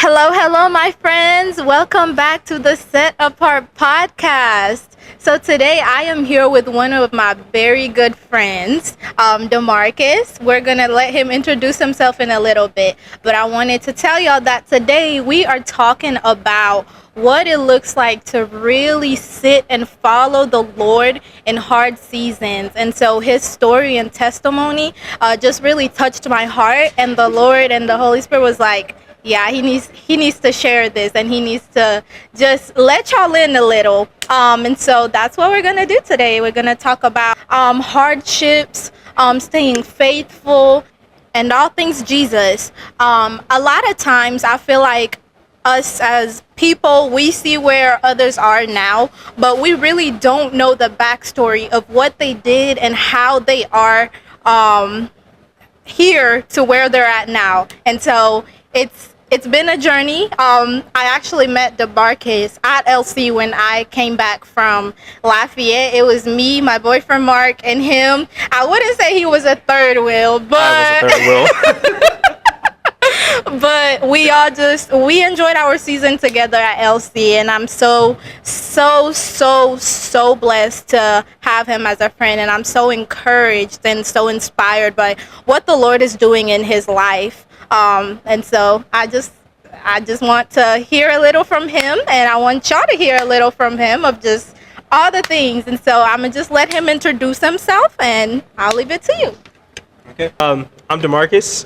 Hello, hello, my friends. Welcome back to the Set Apart podcast. So today I am here with one of my very good friends, Demarcus. We're going to let him introduce himself in a little bit. But I wanted to tell y'all that today we are talking about what it looks like to really sit and follow the Lord in hard seasons. And so his story and testimony just really touched my heart. And the Lord and the Holy Spirit was like, yeah, he needs to share this, and he needs to just let y'all in a little. And so that's what we're gonna do today. We're gonna talk about hardships, staying faithful, and all things Jesus. A lot of times I feel like us as people, we see where others are now, but we really don't know the backstory of what they did and how they are here to where they're at now. And so it's been a journey. I actually met Demarcus at LC when I came back from Lafayette. It was me, my boyfriend Mark, and him. I wouldn't say he was a third wheel, but I was a third wheel. but we enjoyed our season together at LC, and I'm so blessed to have him as a friend, and I'm so encouraged and so inspired by what the Lord is doing in his life. And so I just want to hear a little from him, and I want y'all to hear a little from him of just all the things. And so I'm gonna just let him introduce himself, and I'll leave it to you. Okay. I'm Demarcus.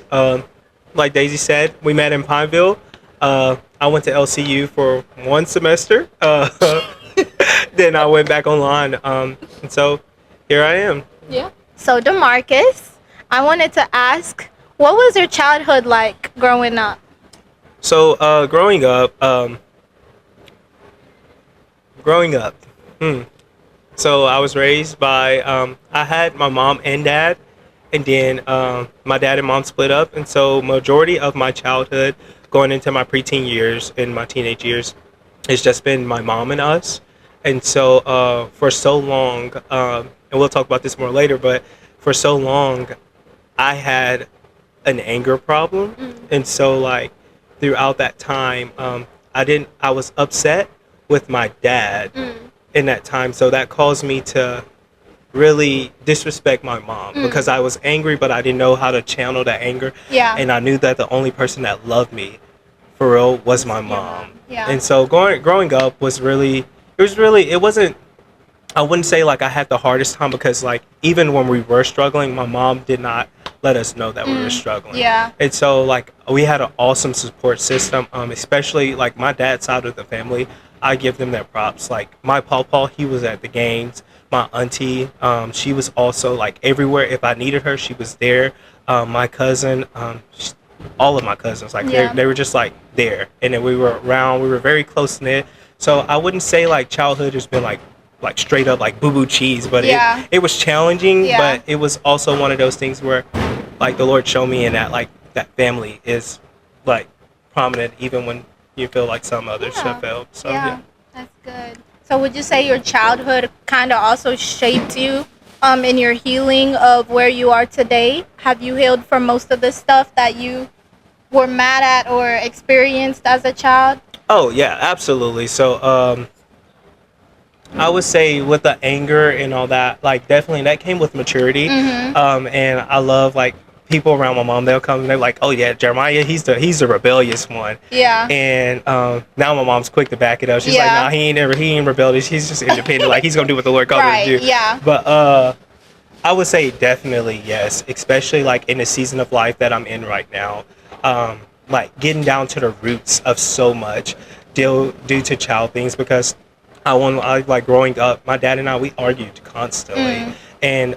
Like Daisy said, we met in Pineville. I went to LCU for one semester. Then I went back online. And so here I am. Yeah. So Demarcus, I wanted to ask, what was your childhood like growing up? So growing up. So I was raised by I had my mom and dad, and then my dad and mom split up, and so majority of my childhood going into my preteen years and my teenage years, it's just been my mom and us. And so for so long, and we'll talk about this more later, but for so long I had an anger problem. And so like throughout that time, I was upset with my dad in that time, so that caused me to really disrespect my mom because I was angry, but I didn't know how to channel that anger. Yeah. And I knew that the only person that loved me for real was my mom. Yeah. And so growing up was really, it wasn't, I wouldn't say like I had the hardest time, because like even when we were struggling, my mom did not let us know that we were struggling. Yeah. And so like we had an awesome support system, especially like my dad's side of the family. I give them their props. Like my pawpaw, he was at the games. My auntie, she was also like everywhere. If I needed her, she was there. My cousin, all of my cousins, like they were just like there. And then we were around. We were very close knit. So I wouldn't say like childhood has been like straight up like boo-boo cheese, but it was challenging. But it was also one of those things where like the Lord showed me in that like that family is like prominent even when you feel like some others have failed. So yeah. That's good. So would you say your childhood kind of also shaped you in your healing of where you are today? Have you healed from most of the stuff that you were mad at or experienced as a child? Oh yeah, absolutely. So I would say with the anger and all that, like definitely that came with maturity. And I love like people around my mom, they'll come and they're like, oh yeah, Jeremiah, he's the rebellious one. Yeah. And now my mom's quick to back it up. She's like, nah, he ain't rebellious. He's just independent. Like he's gonna do what the Lord called him to do. Yeah. But I would say definitely yes, especially like in the season of life that I'm in right now. Like getting down to the roots of so much due to child things, because I like growing up, my dad and I, we argued constantly. And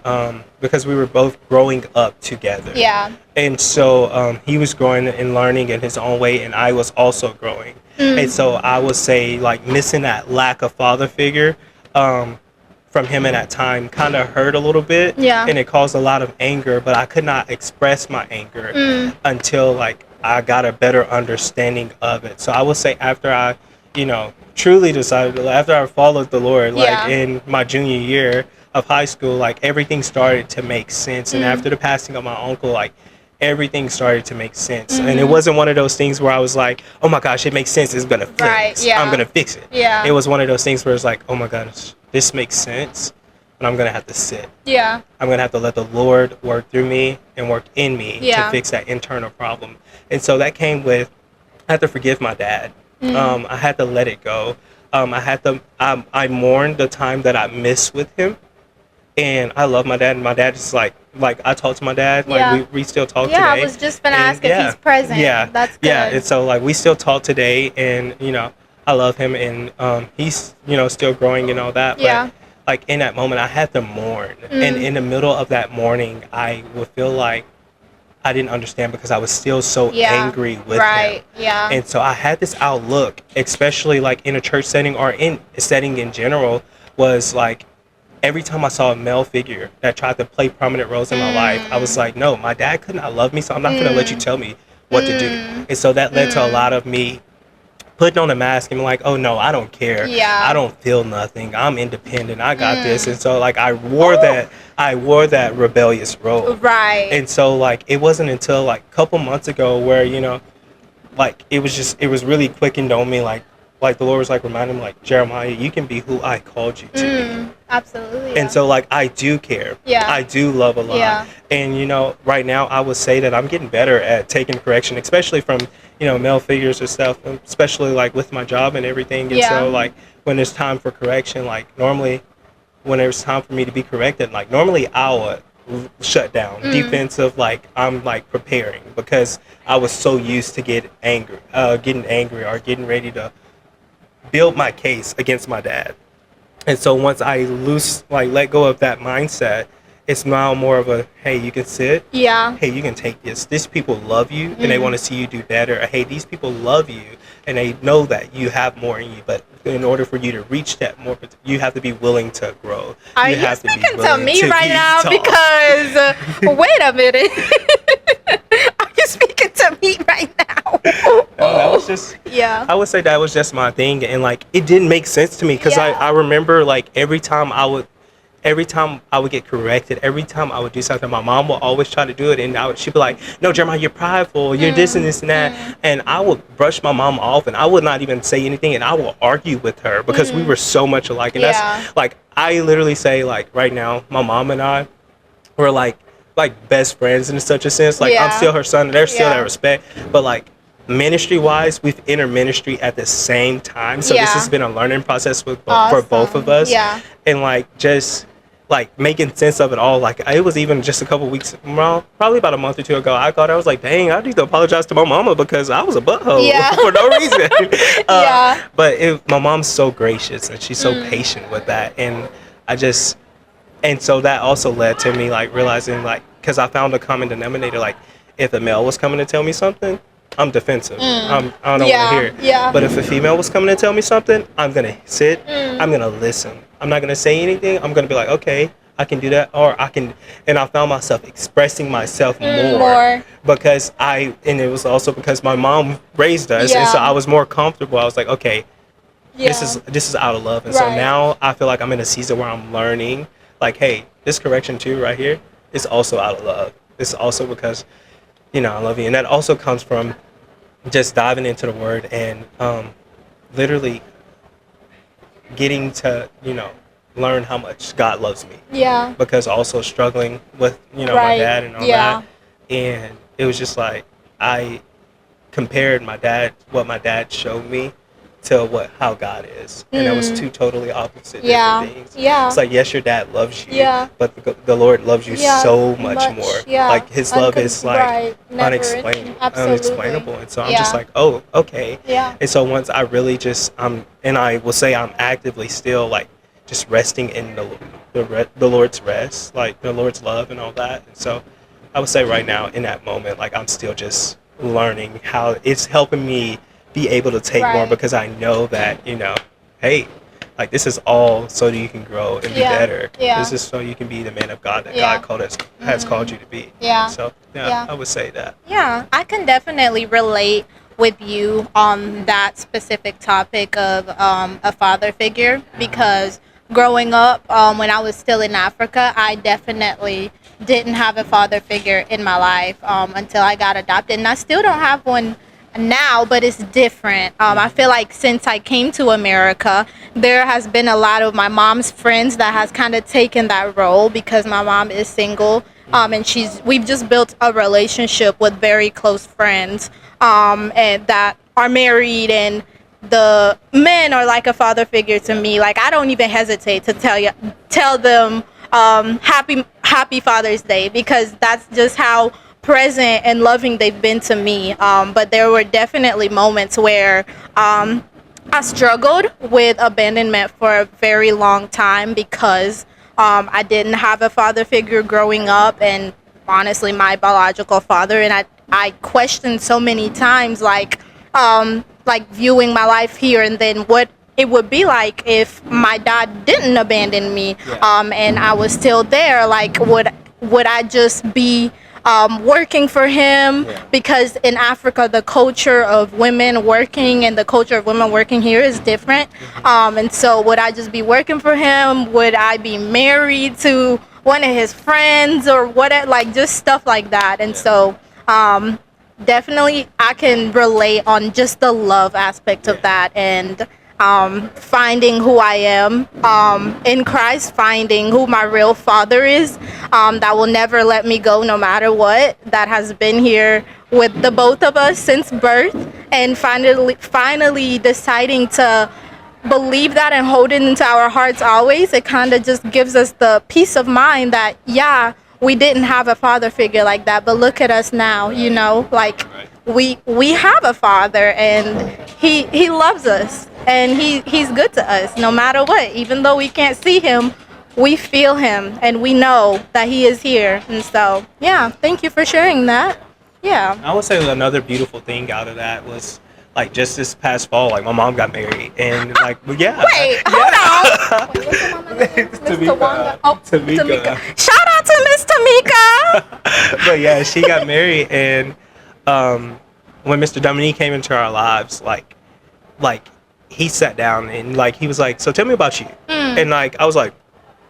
because we were both growing up together. Yeah. And so he was growing and learning in his own way, and I was also growing. And so I would say like missing that lack of father figure from him in that time kind of hurt a little bit. Yeah. And it caused a lot of anger, but I could not express my anger until like I got a better understanding of it. So I would say after I, truly decided, after I followed the Lord, like in my junior year of high school, like everything started to make sense. And after the passing of my uncle, like everything started to make sense. And it wasn't one of those things where I was like, oh my gosh, it makes sense, it's gonna fix. Right, yeah. I'm gonna fix it. Yeah. It was one of those things where it's like, oh my gosh, this makes sense, but I'm gonna have to sit. Yeah. I'm gonna have to let the Lord work through me and work in me Yeah. to fix that internal problem. And so that came with, I had to forgive my dad. I had to let it go. I mourned the time that I missed with him. And I love my dad. And my dad is like I talk to my dad. Yeah. Like we still talk Yeah, today. I was just gonna And ask if he's present. Yeah. That's good. Yeah. And so like we still talk today, and I love him, and he's still growing and all that. Yeah. But like in that moment, I had to mourn, and in the middle of that mourning, I would feel like I didn't understand because I was still so Yeah. angry with Right. him. Yeah. And so I had this outlook, especially like in a church setting or in a setting in general, was like every time I saw a male figure that tried to play prominent roles in my life, I was like, no, my dad could not love me, so I'm not going to let you tell me what to do. And so that led to a lot of me putting on a mask and being like, oh no, I don't care. Yeah. I don't feel nothing. I'm independent. I got this. And so like I wore that rebellious role. Right. And so like it wasn't until like a couple months ago where like it was really quickened on me, like the Lord was like reminding me, like, Jeremiah, you can be who I called you to be. Absolutely. And so like I do care. Yeah. I do love a lot. Yeah. And right now I would say that I'm getting better at taking correction, especially from male figures and stuff, especially like with my job and everything. And Yeah. so like when there's time for correction, like normally when there's time for me to be corrected, like normally I would shut down defensive, like I'm like preparing because I was so used to getting angry or getting ready to build my case against my dad. And so once I let go of that mindset, it's now more of a, hey, you can sit. Yeah. Hey, you can take this. These people love you and they want to see you do better. Or, hey, these people love you and they know that you have more in you. But in order for you to reach that more, you have to be willing to grow. Are you have to be speaking to willing me to right be now? taught. Because wait a minute. Are you speaking to me right now? No, that was just. Yeah. I would say that was just my thing, and like it didn't make sense to me because Yeah. I remember like every time I would get corrected, every time I would do something, my mom would always try to do it, and she'd be like, "No, Jeremiah, you're prideful. You're this and this and that," and I would brush my mom off, and I would not even say anything, and I would argue with her because we were so much alike, and Yeah. that's like I literally say like right now, my mom and I were like best friends in such a sense. Like I'm Yeah. still her son, and there's still Yeah. that respect, but like ministry wise we've entered ministry at the same time, so Yeah. this has been a learning process for Awesome. both of us. Yeah. And like just like making sense of it all, like it was even just a couple weeks, well, probably about a month or two ago, I was like, dang, I need to apologize to my mama because I was a butthole Yeah. for no reason. Yeah. But my mom's so gracious and she's so patient with that, and so that also led to me like realizing, like, because I found a common denominator, like if a male was coming to tell me something, I'm defensive. I don't want to hear it. Yeah. But if a female was coming to tell me something, I'm gonna sit. I'm gonna listen. I'm not gonna say anything. I'm gonna be like, okay, I can do that, or I can. And I found myself expressing myself more because and it was also because my mom raised us, and so Yeah. I was more comfortable. I was like, okay, Yeah. this is out of love, and so Right. now I feel like I'm in a season where I'm learning, like, hey, this correction too right here is also out of love. It's also because I love you, and that also comes from just diving into the word and literally getting to learn how much God loves me, Yeah. because also struggling with my Right. dad and all Yeah. that, and it was just like I compared what my dad showed me to how God is, and that was two totally opposite Yeah. different things. Yeah. It's like, yes, your dad loves you, Yeah. but the Lord loves you Yeah, so much more. yeah. Like his love is like Right. Never unexplainable, Absolutely. unexplainable, and so I'm Yeah. just like, oh, okay. Yeah. And so once I really just and I will say I'm actively still like just resting in the Lord's rest, like the Lord's love and all that. And so I would say right now in that moment, like I'm still just learning how it's helping me be able to take more, Right. because I know that hey, like this is all so that you can grow and be Yeah. better. Yeah. This is so you can be the man of God that Yeah. God has called you to be. Yeah. So Yeah. I would say that. Yeah, I can definitely relate with you on that specific topic of a father figure, because growing up, when I was still in Africa, I definitely didn't have a father figure in my life until I got adopted, and I still don't have one now, but it's different. I feel like since I came to America, there has been a lot of my mom's friends that has kind of taken that role because my mom is single, and we've just built a relationship with very close friends, and that are married, and the men are like a father figure to me. Like, I don't even hesitate to tell them happy Father's Day, because that's just how present and loving they've been to me. But there were definitely moments where I struggled with abandonment for a very long time because I didn't have a father figure growing up, and honestly, my biological father. And I questioned so many times, like viewing my life here and then what it would be like if my dad didn't abandon me, and I was still there. Like, would I just be working for him? Yeah. Because in Africa, the culture of women working and the culture of women working here is different. And so would I just be working for him? Would I be married to one of his friends or what? Like, just stuff like that. And so definitely I can relate on just the love aspect of that, and finding who I am in Christ, finding who my real father is, that will never let me go no matter what, that has been here with the both of us since birth, and finally deciding to believe that and hold it into our hearts always. It kind of just gives us the peace of mind that, yeah, we didn't have a father figure like that, but look at us now, you know, like we have a father, and he loves us, and he's good to us no matter what. Even though we can't see him, we feel him, and we know that he is here. And so, yeah, thank you for sharing that. Yeah. I would say another beautiful thing out of that was like just this past fall, like my mom got married, and like yeah. Wait, hold on. Wait, what's your mama's name? Mr. Wanda. Oh, Tamika. Shout out to Miss Tamika. But yeah, she got married, and when Mr. Dominique came into our lives, like he sat down and like he was like, "So tell me about you," and like I was like,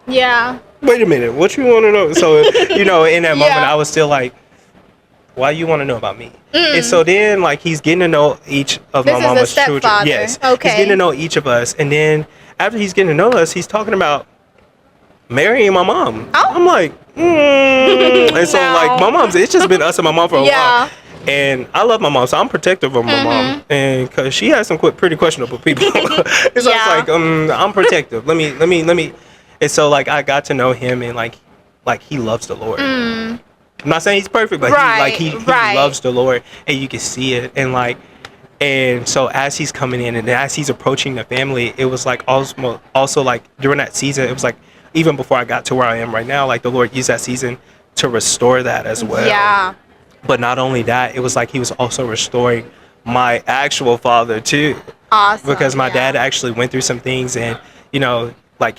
Yeah. "Wait a minute, what you want to know?" So you know, in that moment, Yeah. I was still like, "Why you want to know about me?" And so then like he's getting to know each of This my is the mama's children. stepfather. Yes, Okay. he's getting to know each of us, and then after he's getting to know us, he's talking about marrying my mom. Oh. I'm like, and so No. like my mom's. It's just been us and my mom for a Yeah. while. And I love my mom, so I'm protective of my mom, and because she has some pretty questionable people, so Yeah. it's like I'm protective. Let me. And so like I got to know him, and like he loves the Lord. I'm not saying he's perfect, but he Right. loves the Lord, and you can see it. And so as he's coming in and as he's approaching the family, it was like also like during that season, it was like even before I got to where I am right now, like the Lord used that season to restore that as well. Yeah. But not only that, it was like he was also restoring my actual father too, Awesome. because my yeah. dad actually went through some things, and you know, like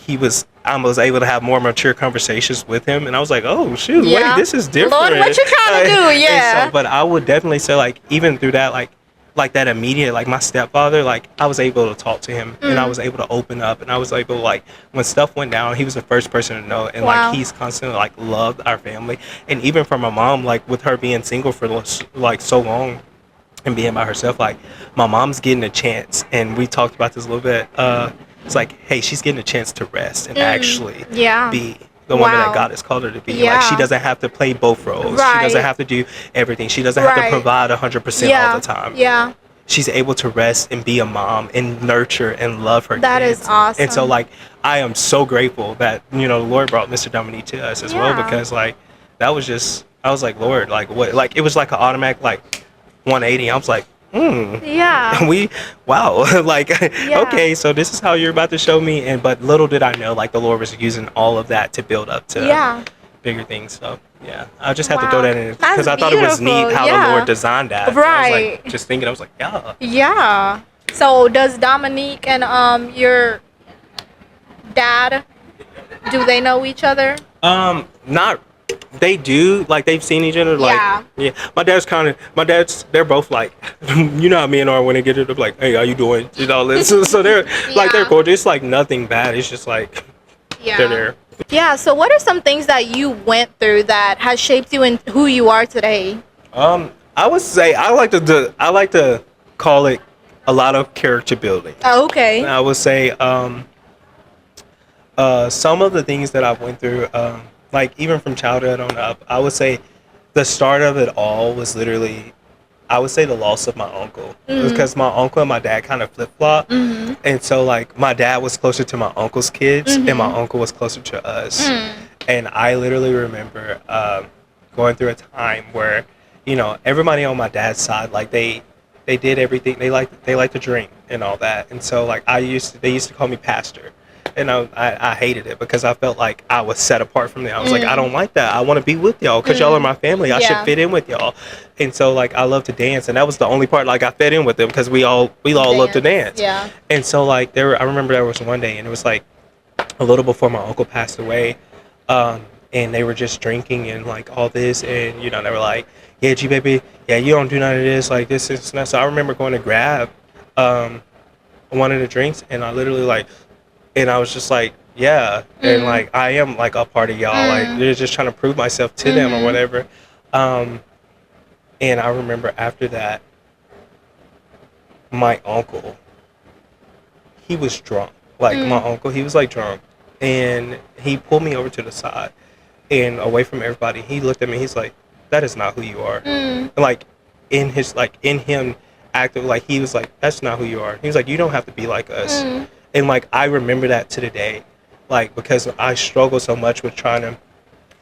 I was able to have more mature conversations with him, and I was like, oh shoot, Yeah. wait, this is different. Lord, what you trying to do? And Yeah. so, but I would definitely say like even through that, like that immediate, like my stepfather, like I was able to talk to him, and I was able to open up, and I was able to, like when stuff went down, he was the first person to know, and Wow. like he's constantly like loved our family. And even for my mom, like with her being single for like so long and being by herself, like my mom's getting a chance, and we talked about this a little bit, it's like, hey, she's getting a chance to rest and actually Yeah. be the woman Wow. that God has called her to be. Yeah. Like she doesn't have to play both roles. She Right. doesn't have to do everything. She doesn't have to Right. provide 100% Yeah. all the time. Yeah. She's able to rest and be a mom and nurture and love her That kids. is awesome. And so like I am so grateful that, you know, the Lord brought Mr. Dominique to us as well, Yeah. because like that was just, I was like, Lord, like what, like it was like an automatic like 180. I was like, Yeah. wow, like Yeah. okay, so this is how you're about to show me. And but little did I know, like the Lord was using all of that to build up to Yeah. bigger things. So yeah, I just had to Wow. throw that in because That's I thought it was neat beautiful, how yeah. the Lord designed that. And I was Right. like just thinking, I was like, yeah. Yeah. So does Dominique and your dad, do they know each other? Not. They do, like they've seen each other. Like, Yeah. They're both like, you know how me and R when they get it, they're like, hey, how you doing? You know, this. So they're like, they're Yeah. cool. It's like nothing bad. It's just like Yeah. they're there. Yeah. So, what are some things that you went through that has shaped you in who you are today? I would say I like to call it a lot of character building. Oh, okay. I would say some of the things that I went through, like even from childhood on up, I would say the start of it all was literally, I would say, the loss of my uncle. Because my uncle and my dad kind of flip flop, and so like my dad was closer to my uncle's kids, and my uncle was closer to us. And I literally remember going through a time where, everybody on my dad's side, like they did everything. They like to drink and all that, and so like they used to call me pastor, and I hated it because I felt like I was set apart from them. I was like, I don't like that. I want to be with y'all because y'all are my family. I should Yeah. fit in with y'all. And so like I love to dance, and that was the only part like I fit in with them because we all love to dance. Yeah. And so like I remember there was one day, and it was like a little before my uncle passed away, and they were just drinking and like all this, and they were like, yeah, G baby, yeah, you don't do none of this, like this and that. So I remember going to grab um one of the drinks, and I literally like, and I was just like, yeah, and like I am like a part of y'all, like they're just trying to prove myself to them or whatever. um and I remember after that, my uncle, he was drunk. Like my uncle, he was like drunk, and he pulled me over to the side and away from everybody. He looked at me. He's like, "That is not who you are." And like in him, active, like he was like, "That's not who you are." He was like, "You don't have to be like us." And like I remember that to the day, like because I struggle so much with trying to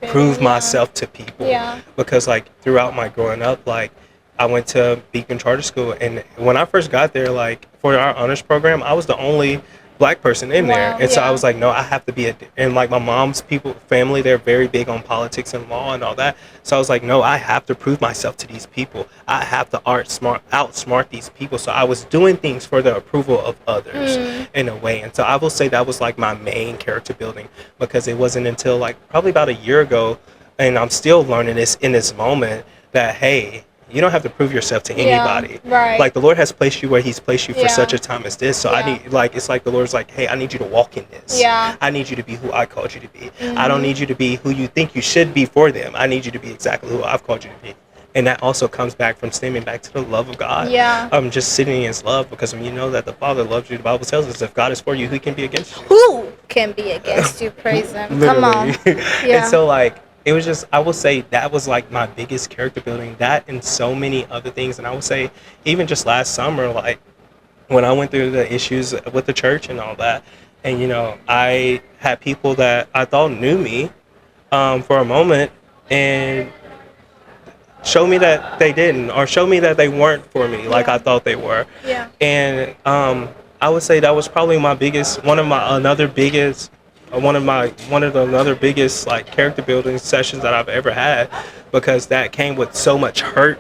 prove myself to people. Yeah. Because like throughout my growing up, like I went to Beacon Charter School, and when I first got there, like for our honors program, I was the only black person in there, Wow, and so I yeah. was like, no, I have to be and like my mom's family, they're very big on politics and law and all that. So I was like, no, I have to prove myself to these people. I have to outsmart these people. So I was doing things for the approval of others in a way, and so I will say that was like my main character building, because it wasn't until like probably about a year ago, and I'm still learning this in this moment, that hey, you don't have to prove yourself to anybody. right. Like the Lord has placed you where He's placed you for Yeah. such a time as this. So I Yeah. need, like, it's like the Lord's like, hey, I need you to walk in this. Yeah. I need you to be who I called you to be. I don't need you to be who you think you should be for them. I need you to be exactly who I've called you to be. And that also comes back from stemming back to the love of God. Yeah. Just sitting in His love, because when you know that the Father loves you, the Bible tells us if God is for you, who can be against you? Who can be against you? Praise him. Come on. Literally. Yeah. And so like it was just, I will say that was like my biggest character building, that and so many other things. And I would say even just last summer, like when I went through the issues with the church and all that, and I had people that I thought knew me for a moment, and show me that they didn't, or show me that they weren't for me like Yeah. I thought they were. Yeah. And I would say that was probably my biggest, one of the another biggest like character building sessions that I've ever had, because that came with so much hurt,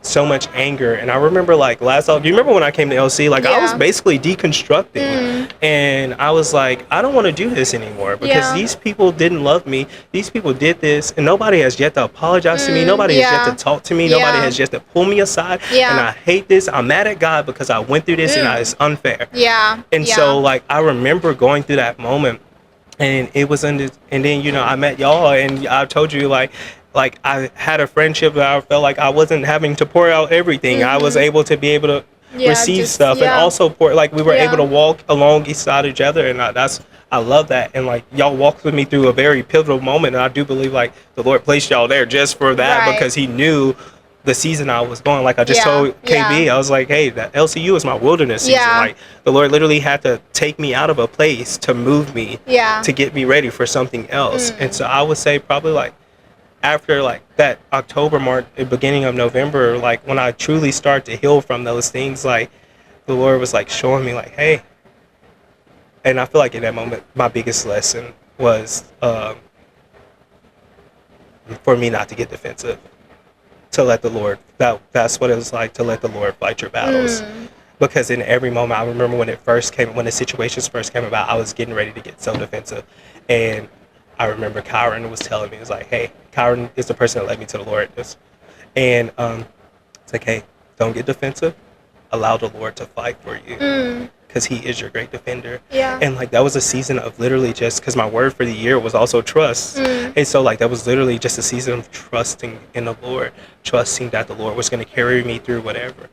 so much anger. And I remember like do you remember when I came to LC, like I was Yeah. basically deconstructing, and I was like, I don't want to do this anymore, because Yeah. these people didn't love me. These people did this, and nobody has yet to apologize to me. Nobody has yeah. yet to talk to me. Nobody Yeah. has yet to pull me aside. Yeah. And I hate this. I'm mad at God because I went through this, and it's unfair. Yeah. And yeah. so like I remember going through that moment, and it was and then I met y'all, and I told you like I had a friendship that I felt like I wasn't having to pour out everything. I was able to Yeah, receive just- stuff, and yeah. also pour, like we were Yeah. able to walk alongside each other, and I love that. And like y'all walked with me through a very pivotal moment, and I do believe like the Lord placed y'all there just for that, Right. because He knew the season I was going. Like I just Yeah, told KB, yeah. I was like, hey, that LCU is my wilderness season. Yeah. Like the Lord literally had to take me out of a place to move me, Yeah. to get me ready for something else. And so I would say probably like after like that October mark, the beginning of November, like when I truly start to heal from those things, like the Lord was like showing me like, hey. And I feel like in that moment, my biggest lesson was for me not to get defensive, to let the Lord, that's what it was like, to let the Lord fight your battles. Because in every moment, I remember when the situations first came about, I was getting ready to get so defensive. And I remember Kyron was telling me, it was like, hey, Kyron is the person that led me to the Lord. And it's like, hey, don't get defensive. Allow the Lord to fight for you. because He is your great defender. Yeah. And like that was a season of literally just because my word for the year was also trust. And so like that was literally just a season of trusting in the Lord, trusting that the Lord was going to carry me through whatever.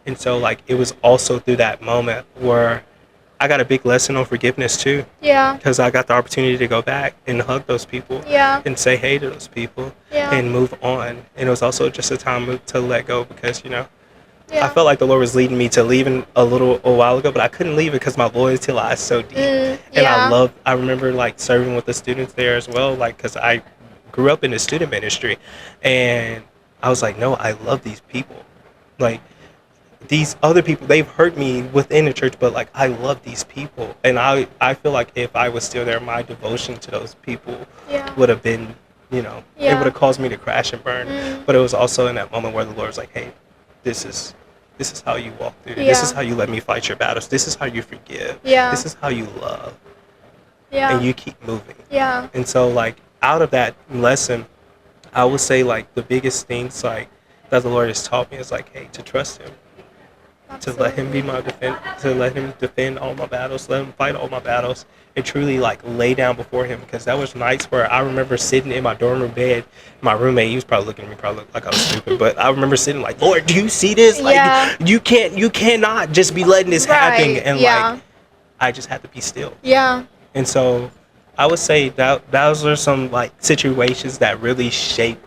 And so like it was also through that moment where I got a big lesson on forgiveness too, Yeah. because I got the opportunity to go back and hug those people Yeah. and say hey to those people Yeah. and move on. And it was also just a time to let go because, you know, I Yeah. felt like the Lord was leading me to leaving a while ago, but I couldn't leave it because my loyalty lies so deep. And Yeah. I remember like serving with the students there as well, like because I grew up in the student ministry, and I was like, no, I love these people. Like these other people, they've hurt me within the church, but like I love these people, and I feel like if I was still there, my devotion to those people Yeah. would have been, you know, it Yeah. would have caused me to crash and burn. But it was also in that moment where the Lord was like, hey, this is how you walk through. This is Yeah. how you let me fight your battles. This is how you forgive. Yeah. This is how you love, Yeah. and you keep moving. Yeah. And so like out of that lesson, I would say like the biggest things like that the Lord has taught me is like, hey, to trust Him, to let Him be my to let Him defend all my battles, let Him fight all my battles, and truly like lay down before Him. Because that was nights where I remember sitting in my dorm room bed. My roommate, he was probably looking at me, probably like I was stupid, but I remember sitting like, Lord, do you see this? Like Yeah. you cannot just be letting this happen. Right. And Yeah. like I just had to be still. Yeah. And so I would say that those are some like situations that really shape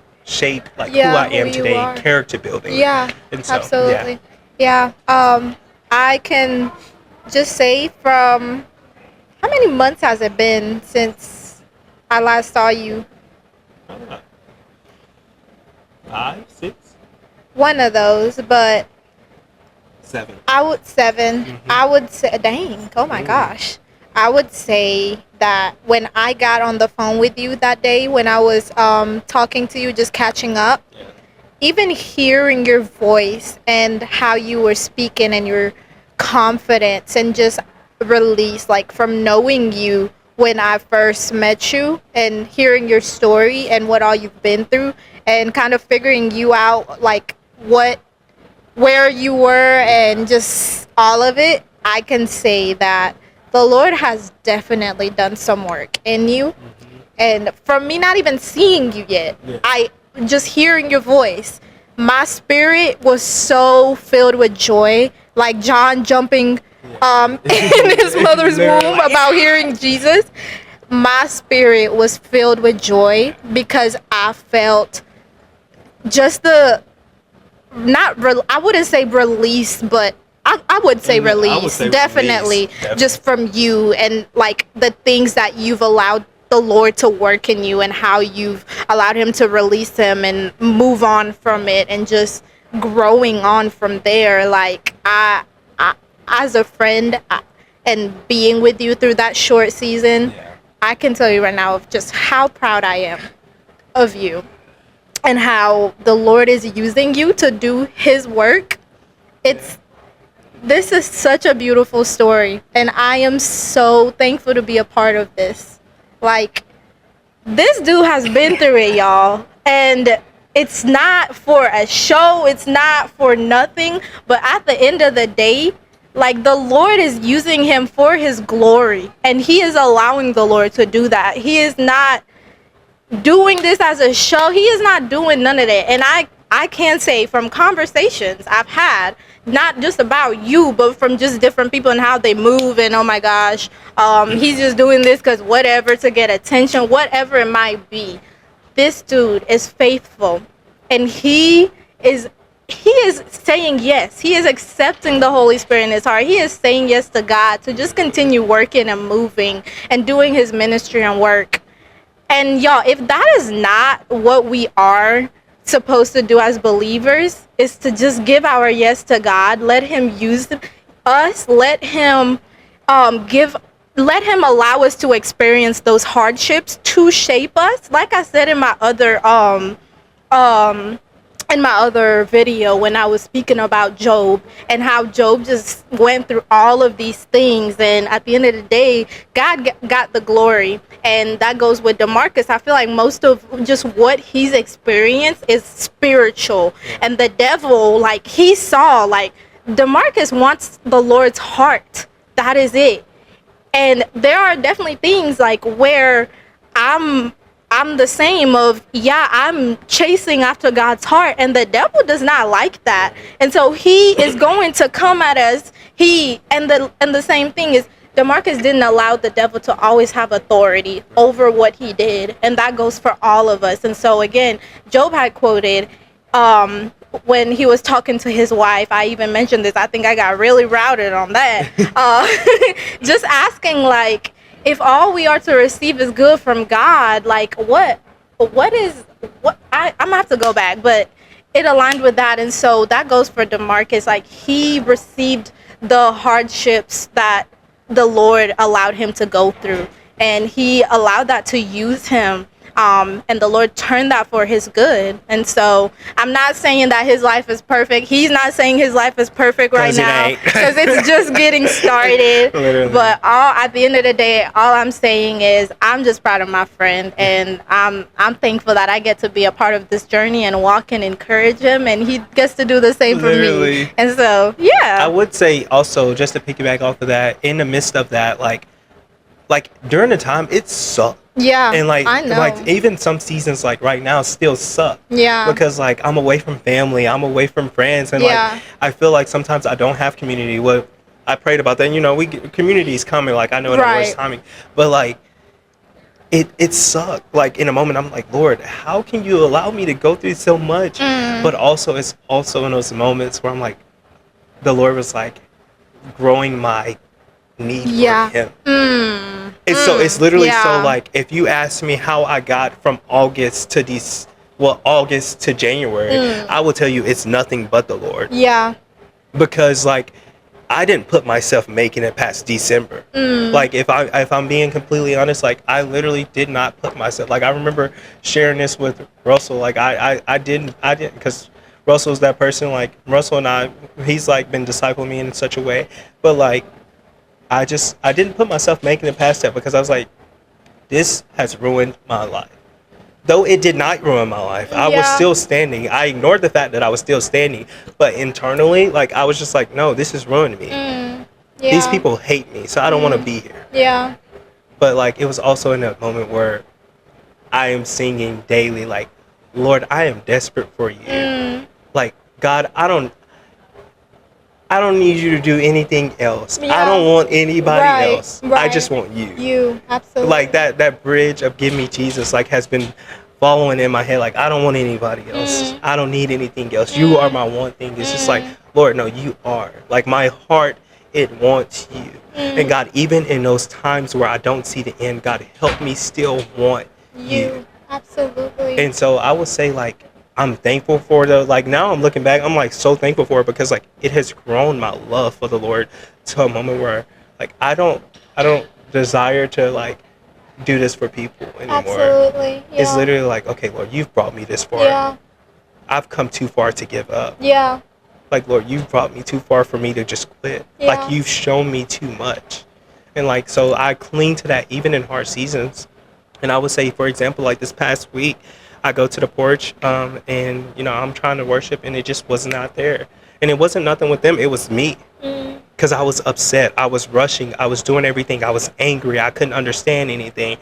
like Yeah, who I who am you today, are. character building. Yeah. And so, Absolutely. Yeah. I can just say from how many months has it been since I last saw you? Yeah. 5, 6, One of those, but 7. I would 7. Mhm. I would say, dang, oh my gosh. I would say that when I got on the phone with you that day, when I was talking to you, just catching up, Yeah. even hearing your voice and how you were speaking and your confidence and just release, like from knowing you when I first met you and hearing your story and what all you've been through and kind of figuring you out, like where you were and just all of it, I can say that the Lord has definitely done some work in you. And from me not even seeing you yet, Yeah. I just hearing your voice, my spirit was so filled with joy, like John jumping in his mother's womb about hearing Jesus. My spirit was filled with joy because I felt just the I wouldn't say release, but I would say I would release, say definitely, release, definitely. just from you and like the things that you've allowed the Lord to work in you and how you've allowed Him to release Him and move on from it and just growing on from there. Like I as a friend and being with you through that short season, Yeah. I can tell you right now of just how proud I am of you and how the Lord is using you to do His work. This is such a beautiful story, and I am so thankful to be a part of this. Like, this dude has been through it, y'all, and it's not for a show, it's not for nothing, but at the end of the day, like, the Lord is using him for His glory, and He is allowing the Lord to do that. He is not doing this as a show. He is not doing none of that. And I can say from conversations I've had, not just about you, but from just different people and how they move and oh my gosh, he's just doing this because whatever, to get attention, whatever it might be. This dude is faithful, and he is saying yes. He is accepting the Holy Spirit in his heart. He is saying yes to God to just continue working and moving and doing His ministry and work. And y'all, if that is not what we are supposed to do as believers, is to just give our yes to God, let Him use us, let Him allow us to experience those hardships to shape us. Like I said in my other video when I was speaking about Job and how Job just went through all of these things, and at the end of the day, God got the glory. And that goes with DeMarcus. I feel like most of just what he's experienced is spiritual, and the devil, like, he saw, like, DeMarcus wants the Lord's heart. that is it. And there are definitely things like where I'm the same of, yeah, I'm chasing after God's heart, and the devil does not like that. And so he is going to come at us. And the same thing is, DeMarcus didn't allow the devil to always have authority over what he did, and that goes for all of us. And so again, Job had quoted, when he was talking to his wife, I even mentioned this, I think I got really routed on that, just asking, like, if all we are to receive is good from God, like, what I'm gonna have to go back, but it aligned with that. And so that goes for DeMarcus. Like, he received the hardships that the Lord allowed him to go through, and he allowed that to use him, and the Lord turned that for his good. And so I'm not saying that his life is perfect. He's not saying his life is perfect right now, because it's just getting started. But at the end of the day, all I'm saying is I'm just proud of my friend, and I'm thankful that I get to be a part of this journey and walk and encourage him, and he gets to do the same for me. And so, yeah. I would say also, just to piggyback off of that, in the midst of that, like during the time, it sucked. Yeah, and like, I know. like even some seasons, like right now, still suck. Yeah, because like I'm away from family, I'm away from friends, and like I feel like sometimes I don't have community. Well, I prayed about that. You know, community is coming. Like, I know in the worst timing, but like it sucked. Like, in a moment, I'm like, Lord, how can you allow me to go through so much? But also, it's also in those moments where I'm like, the Lord was like growing my need for Him. It's literally so, like, if you ask me how I got from August to January, I will tell you it's nothing but the Lord. Yeah. Because like I didn't put myself making it past December. Like, if I'm being completely honest, like I literally did not put myself, like, I remember sharing this with Russell, like I didn't, because Russell's that person, like Russell and I, he's like been discipling me in such a way, but like I didn't put myself making it past that, because I was like, this has ruined my life. Though it did not ruin my life, I was still standing. I ignored the fact that I was still standing, but internally, like, I was just like, no, this is ruining me. These people hate me, so I don't want to be here. Yeah. But like, it was also in a moment where I am singing daily, like, Lord, I am desperate for you. Like, God, I don't need you to do anything else. I don't want anybody else. I just want you. You, absolutely. Like, that bridge of give me Jesus, like, has been following in my head. Like, I don't want anybody else. I don't need anything else. You are my one thing. It's just like, Lord, no, you are. Like, my heart, it wants you. And God, even in those times where I don't see the end, God, help me still want you. Absolutely. And so I would say, like, I'm thankful for like, now I'm looking back, I'm like so thankful for it, because like it has grown my love for the Lord to a moment where like I don't desire to like do this for people anymore. Absolutely. Yeah. It's literally like, okay, Lord, you've brought me this far. Yeah. I've come too far to give up. Yeah. Like, Lord, you've brought me too far for me to just quit. Yeah. Like, you've shown me too much. And like, so I cling to that even in hard seasons. And I would say, for example, like this past week, I go to the porch, and you know, I'm trying to worship, and it just was not there. And it wasn't nothing with them, it was me. Because I was upset, I was rushing, I was doing everything, I was angry, I couldn't understand anything.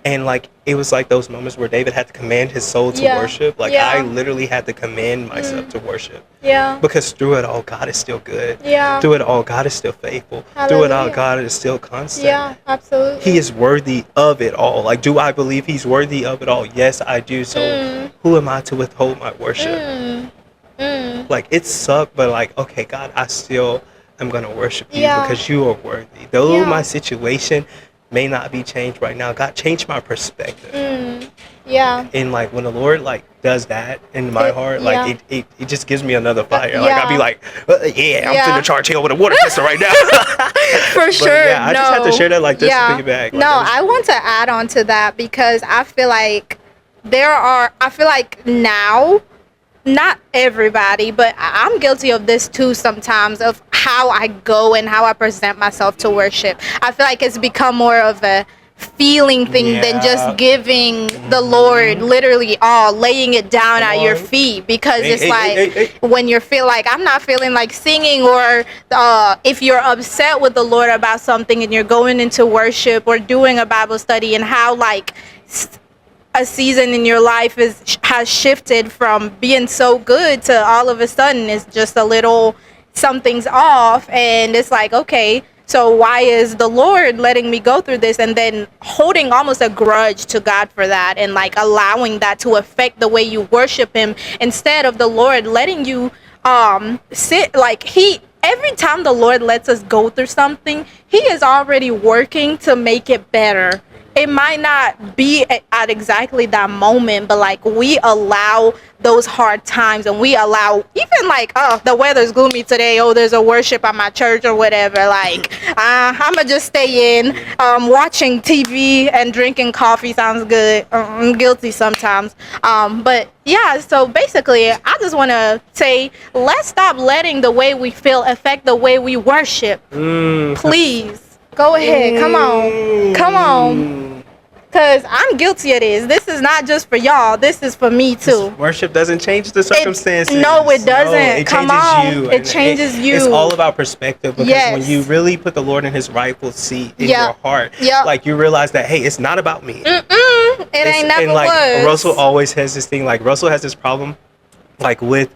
And like, it was like those moments where David had to command his soul to worship. Like, I literally had to command myself to worship. Yeah. Because through it all, God is still good. Yeah. Through it all, God is still faithful. Hallelujah. Through it all, God is still constant. Yeah, absolutely. He is worthy of it all. Like, do I believe He's worthy of it all? Yes, I do. So who am I to withhold my worship? Like, it sucked, but like, okay, God, I still am going to worship you because you are worthy. Though my situation may not be changed right now, God, change my perspective. Yeah. And like, when the Lord like does that in my heart, like it just gives me another fire. Like, I'll be like, I'm finna charge hell with a water pistol right now. For sure. I just have to share that, like, just to piggyback. Like, I want to add on to that, because I feel like now, not everybody, but I'm guilty of this too sometimes, of how I go and how I present myself to worship. I feel like it's become more of a feeling thing than Yeah. just giving the Lord literally all, laying it down Come at your on. feet, because Hey, it's hey, like hey, hey, hey. when you feel like I'm not feeling like singing, or if you're upset with the Lord about something and you're going into worship or doing a Bible study, and how like a season in your life has shifted from being so good to all of a sudden it's just a little something's off, and it's like, okay, so why is the Lord letting me go through this? And then holding almost a grudge to God for that, and like allowing that to affect the way you worship him, instead of the Lord letting you sit, like he every time the Lord lets us go through something, he is already working to make it better. It might not be at exactly that moment, but like we allow those hard times, and we allow even like, oh, the weather's gloomy today, oh, there's a worship at my church or whatever, like I'ma just stay in watching TV and drinking coffee sounds good. I'm guilty sometimes, but yeah, so basically I just want to say, let's stop letting the way we feel affect the way we worship. Please go ahead, come on. Because I'm guilty of this. This is not just for y'all. This is for me too. Worship doesn't change the circumstances. No, it doesn't. It Come changes on. you. It changes you. It's all about perspective, because Yes. when you really put the Lord in his rightful seat in Yeah. your heart, Yeah. like you realize that, hey, it's not about me. It ain't never And like was. Russell always has this thing, like Russell has this problem like with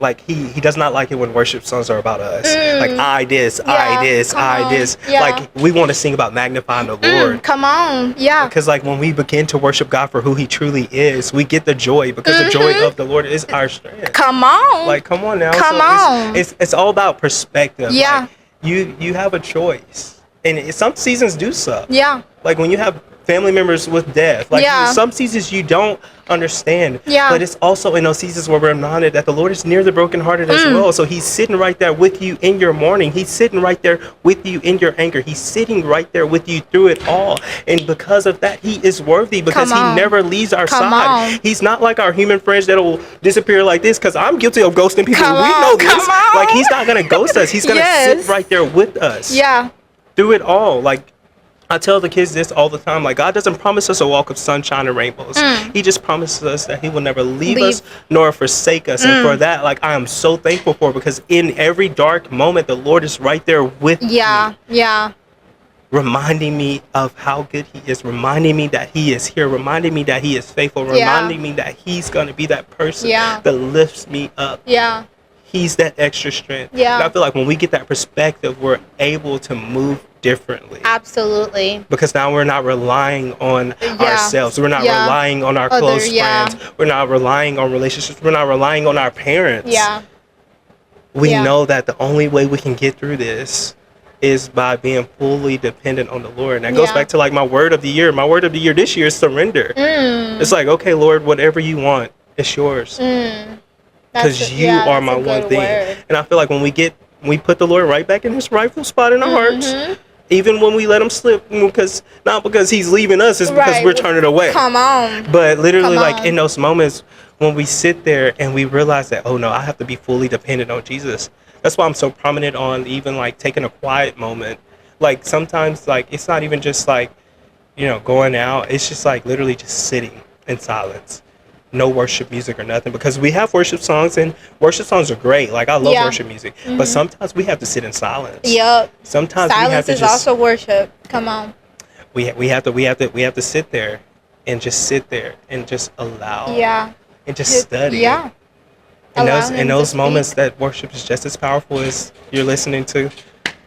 like he does not like it when worship songs are about us. Like I this, Yeah, I this, come I on. this. Yeah. Like we want to sing about magnifying the Lord. Come on. Yeah. Because like when we begin to worship God for who he truly is, we get the joy, because the joy of the Lord is our strength. Come on. Like come on now. Come So on. It's all about perspective. Yeah. Like, you have a choice. And some seasons do suck. Yeah. Like when you have family members with death. Like Yeah. some seasons you don't understand. Yeah. But it's also in those seasons where we're reminded that the Lord is near the brokenhearted as well. So he's sitting right there with you in your mourning. He's sitting right there with you in your anger. He's sitting right there with you through it all. And because of that, he is worthy, because Come he on. never leaves our Come side. on. He's not like our human friends that will disappear like this, because I'm guilty of ghosting people. Come We on, know this. come on. Like he's not going to ghost us. He's going to Yes. sit right there with us Yeah. through it all. Like I tell the kids this all the time. Like God doesn't promise us a walk of sunshine and rainbows. He just promises us that he will never leave us nor forsake us. And for that, like I am so thankful for, because in every dark moment, the Lord is right there with Yeah. me, Yeah. reminding me of how good he is, reminding me that he is here, reminding me that he is faithful, reminding me that he's gonna be that person Yeah. that lifts me up. Yeah. He's that extra strength. Yeah. And I feel like when we get that perspective, we're able to move differently. Absolutely. Because now we're not relying on ourselves. We're not Yeah. relying on our Other- close yeah. friends. We're not relying on relationships. We're not relying on our parents. Yeah. We Yeah. know that the only way we can get through this is by being fully dependent on the Lord. And that goes Yeah. back to like my word of the year. My word of the year this year is surrender. It's like, okay, Lord, whatever you want, it's yours. Because you are my one thing. And I feel like when we put the Lord right back in his rightful spot in our hearts, even when we let him slip, because not because he's leaving us, it's because Right. we're turning away. Come on. But literally, Come like on. in those moments when we sit there and we realize that, oh no, I have to be fully dependent on Jesus. That's why I'm so prominent on even like taking a quiet moment. Like sometimes, like it's not even just like, going out. It's just like literally just sitting in silence. No worship music or nothing, because we have worship songs, and worship songs are great. Like I love Yeah. worship music, but sometimes we have to sit in silence. Yep. Sometimes we have Silence to is just also worship. Come on. we have to sit there and just sit there and just allow Yeah. and just study. Yeah. In Allow those him in to those speak. moments that worship is just as powerful as you're listening to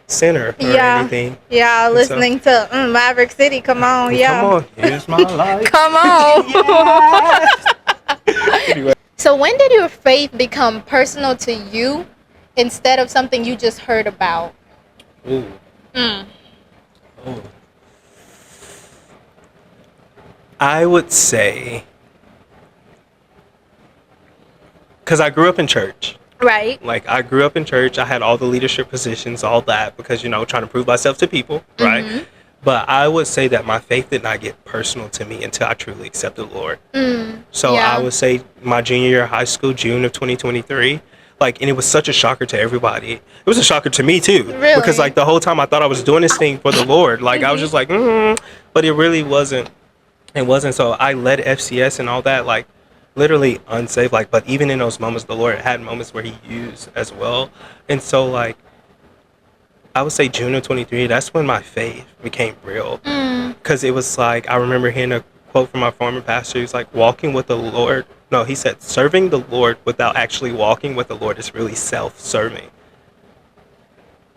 Sinner or Yeah. anything. Yeah. so- Listening to Maverick City. Come on. Yeah. Come on, here's my life. Come on. Anyway. So when did your faith become personal to you instead of something you just heard about? Ooh. Mm. Ooh. I would say, because I grew up in church. Right. Like I grew up in church. I had all the leadership positions, all that, because trying to prove myself to people, right? But I would say that my faith did not get personal to me until I truly accepted the Lord. So Yeah. I would say my junior year of high school, June of 2023, Like, and it was such a shocker to everybody. It was a shocker to me too, Really? because like the whole time I thought I was doing this thing for the Lord. Like I was just like, but it really wasn't. It wasn't. So I led FCS and all that, like literally unsaved. Like, but even in those moments, the Lord had moments where He used as well. And so like, I would say June of 23. That's when my faith became real, because it was like I remember hearing a quote from my former pastor. He's like, walking with the Lord. No, he said, serving the Lord without actually walking with the Lord is really self-serving.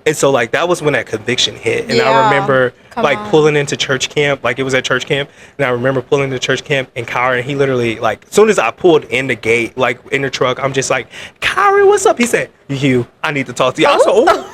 And so like that was when that conviction hit. And Yeah. I remember Come like on. pulling into church camp, like it was at church camp, and I remember pulling into church camp, and Kyron, he literally, like as soon as I pulled in the gate, like in the truck, I'm just like, Kyron, what's up? He said, I need to talk to you. I was like, oh.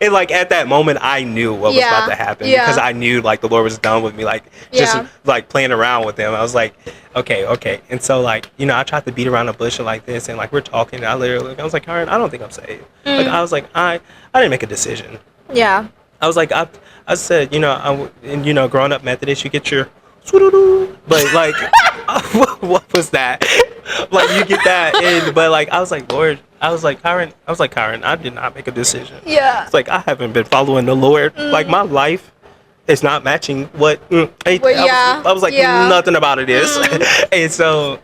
And like at that moment I knew what was Yeah. about to happen, Yeah. because I knew like the Lord was done with me, like just Yeah. like playing around with him. I was like, okay. And so like, I tried to beat around the bush like this, and like we're talking, and I was like, Kyron, I don't think I'm saved. Like I was like, I didn't make a decision. Yeah. I was like, I said, growing up Methodist, you get your swoo-doo-doo. But like, what was that? Like you get that, but like I was like, Lord, Kyron, I did not make a decision. Yeah. It's like I haven't been following the Lord. Like my life is not matching what. yeah. I was like, Yeah. nothing about it is. And so,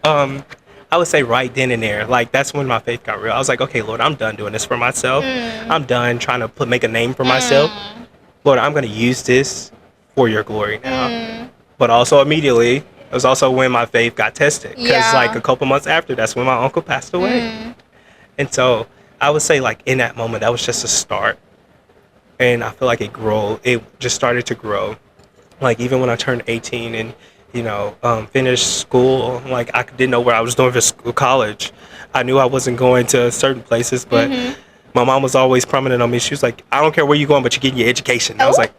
I would say right then and there, like that's when my faith got real. I was like, okay, Lord, I'm done doing this for myself. I'm done trying to make a name for myself. Lord, I'm going to use this for your glory now. But also immediately, it was also when my faith got tested. Because Yeah. like a couple months after, that's when my uncle passed away. And so I would say like in that moment, that was just a start. And I feel like it just started to grow. Like even when I turned 18 and finished school, like I didn't know where I was doing for college. I knew I wasn't going to certain places, but my mom was always prominent on me. She was like, I don't care where you're going, but you're getting your education. I was like,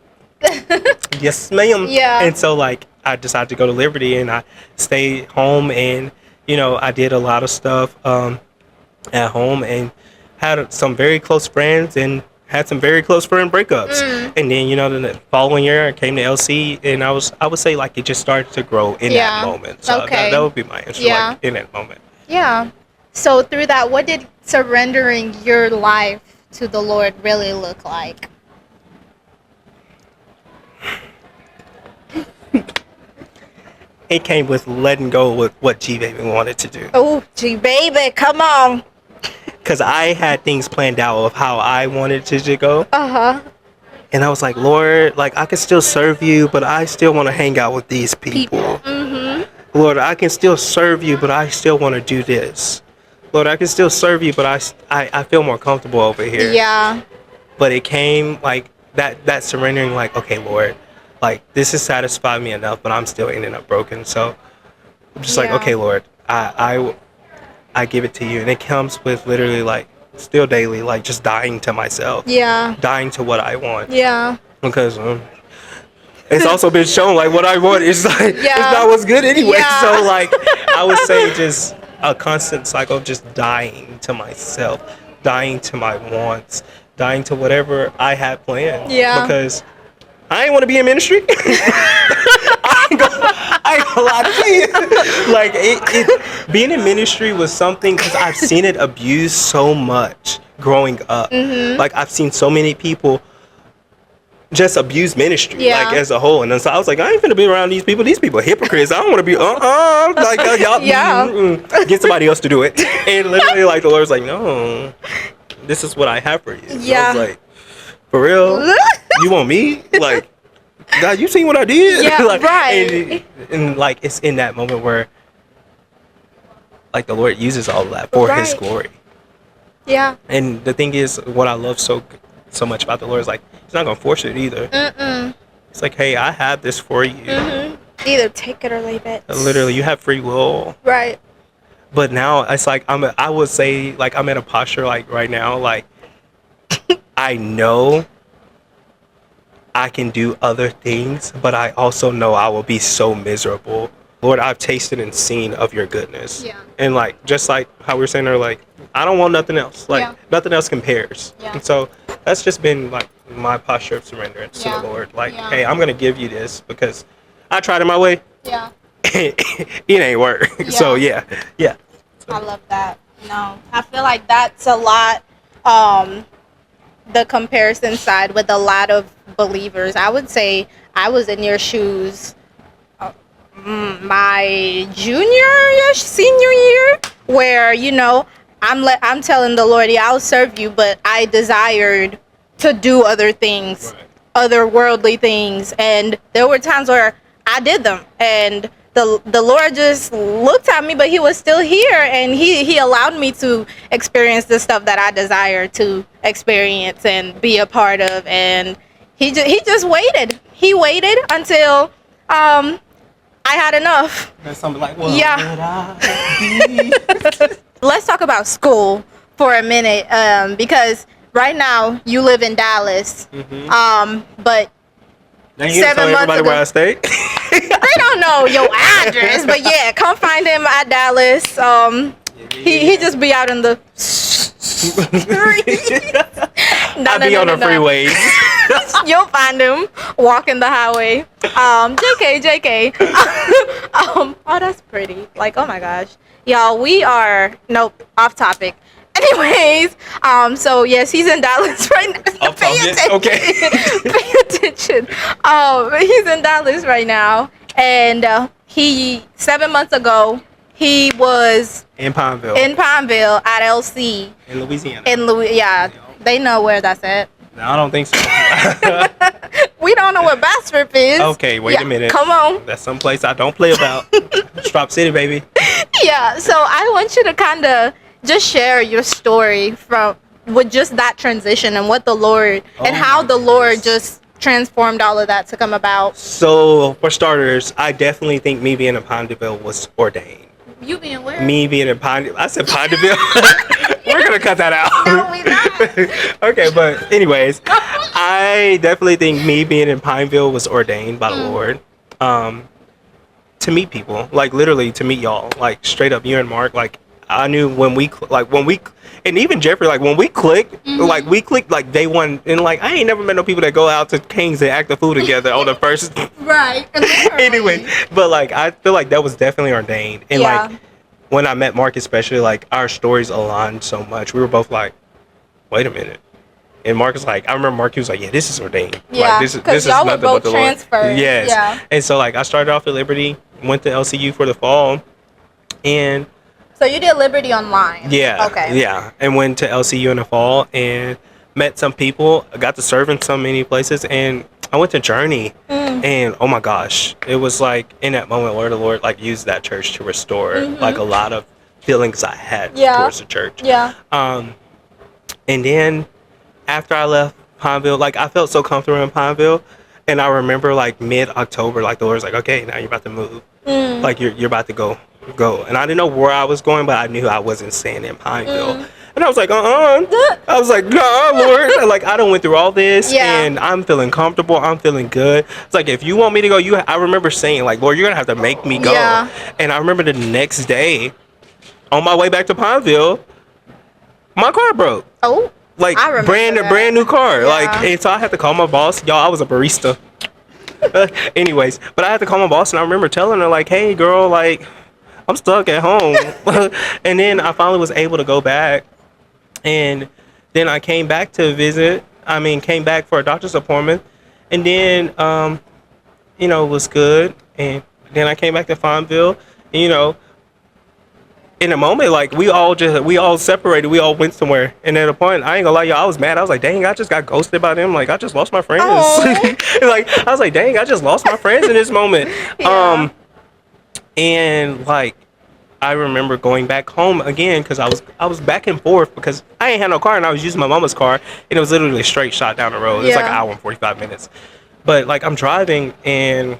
yes, ma'am. Yeah. And so like I decided to go to Liberty, and I stayed home, and I did a lot of stuff at home, and had some very close friends, and had some very close friend breakups. And then the following year I came to LC, and I would say like it just started to grow in Yeah. that moment. So Okay. that would be my answer. Yeah. Like in that moment. Yeah. So through that, what did surrendering your life to the Lord really look like? It came with letting go with what G Baby wanted to do. Oh, gee, baby, come on. Because I had things planned out of how I wanted to go. Uh-huh. And I was like, Lord, like I can still serve you, but I still want to hang out with these people. Lord, I can still serve you, but I still want to do this. Lord, I can still serve you, but I feel more comfortable over here. Yeah. But it came like that surrendering, like, okay, Lord, like this has satisfied me enough, but I'm still ending up broken. So I'm just like, Yeah. okay, Lord, I give it to you. And it comes with literally like still daily, like just dying to myself, Yeah. dying to what I want. Yeah. Because it's also been shown like what I want is like it's Yeah. not what's good anyway. Yeah. So like I would say just a constant cycle of just dying to myself, dying to my wants, dying to whatever I had planned. Yeah. Because I ain't want to be in ministry. I ain't gonna lie to you. Like being in ministry was something, because I've seen it abused so much growing up. Like I've seen so many people just abuse ministry, Yeah. like as a whole. And then so I was like, I ain't finna be around these people. These people are hypocrites. I don't want to be like y'all. Yeah. Get somebody else to do it. And literally, like the Lord's like, no, this is what I have for you. And Yeah. I was like, for real? You want me? Like, God, you seen what I did? Yeah, Like, right. And like it's in that moment where like the Lord uses all of that for His Right. glory. Yeah. And the thing is, what I love so much about the Lord is like He's not gonna force it either. It's like, hey, I have this for you. Either take it or leave it. Literally, you have free will. Right. But now it's like I would say like I'm at a posture like right now, like I know I can do other things, but I also know I will be so miserable. Lord, I've tasted and seen of your goodness. Yeah. And like just like how we were saying earlier, like I don't want nothing else. Like Yeah. nothing else compares. Yeah. And so that's just been like my posture of surrenderance Yeah. to the Lord. Like, Yeah. hey, I'm gonna give you this because I tried it my way. Yeah. It ain't work. So yeah. I love that. No, I feel like that's a lot. Um, the comparison side with a lot of believers. I would say I was in your shoes my junior-ish, senior year, where I'm telling the Lord, yeah, I'll serve you, but I desired to do other things, Right. other worldly things, and there were times where I did them, and the Lord just looked at me, but He was still here, and He allowed me to experience the stuff that I desired to experience and be a part of, and He just waited. He waited until I had enough. That's something like, well, Yeah. Let's talk about school for a minute, because right now you live in Dallas, but Now you 7 tell months everybody ago- where I stay. they don't know your address. But yeah, come find him at Dallas. He just be out in the street. I be on the freeways. You'll find him walking the highway. JK. Oh, that's pretty. Like, oh my gosh. Y'all, we are, nope, off topic. Anyways, so yes, he's in Dallas right now. Off Pay topic? attention. Okay. Pay attention. He's in Dallas right now. And 7 months ago, he was In Pineville. in Pineville at LC. In Louisiana. Yeah, they know where that's at. No, I don't think so. We don't know what Bastrop is. Okay, wait a minute. Come on. That's someplace I don't play about. Strop City, baby. Yeah, so I want you to kind of just share your story with just that transition and what the Lord and Oh how my the Lord goodness. just transformed all of that to come about. So, for starters, I definitely think me being in Pineville was ordained. You being where? Me being in Pineville. I said Pineville. We're going to cut that out. No, we not. Okay, but anyways, I definitely think me being in Pineville was ordained by the Lord. To meet people, like literally to meet y'all, like straight up, you and Mark, like I knew and even Jeffrey, like when we clicked, like day one, and like I ain't never met no people that go out to Kings and act the fool together on the first. Right. Anyway, but like I feel like that was definitely ordained, and Yeah. like when I met Mark, especially, like our stories aligned so much. We were both like, wait a minute. And Mark was like, I remember Mark, he was like, yeah, this is ordained. Yeah, like, this 'cause is y'all were nothing both but the Lord. transferred. Yes. Yeah. And so like I started off at Liberty, went to LCU for the fall, and So you did Liberty Online. yeah, Okay. yeah, and went to LCU in the fall and met some people. I got to serve in so many places, and I went to Journey, and oh my gosh, it was like in that moment where the Lord like used that church to restore like a lot of feelings I had Yeah. towards the church. Yeah. And then after I left Pineville, like I felt so comfortable in Pineville, and I remember like mid-October, like the Lord's like, okay, now you're about to move, like you're about to go, and I didn't know where I was going, but I knew I wasn't staying in Pineville, and I was like, I was like, nah, Lord, like I done went through all this, Yeah. and I'm feeling comfortable, I'm feeling good. It's like if you want me to go, I remember saying like, Lord, you're gonna have to make me go, Yeah. and I remember the next day, on my way back to Pineville, my car broke. Oh. Like I remember brand that. new car. Yeah. Like, and so I had to call my boss. Y'all, I was a barista. Anyways, but I had to call my boss, and I remember telling her like, "Hey, girl, like, I'm stuck at home." And then I finally was able to go back, and then I came back to visit. Came back for a doctor's appointment, and then it was good. And then I came back to Farmville, and, in a moment, like we all separated, we all went somewhere, and at a point, I ain't gonna lie, y'all, I was mad. I was like, dang, I just got ghosted by them. Like I just lost my friends. Aw. Like I was like, dang, I just lost my friends in this moment. Yeah. And like I remember going back home again because I was back and forth because I ain't had no car and I was using my mama's car, and it was literally a straight shot down the road. It's like an Yeah. hour and 45 minutes. But like I'm driving, and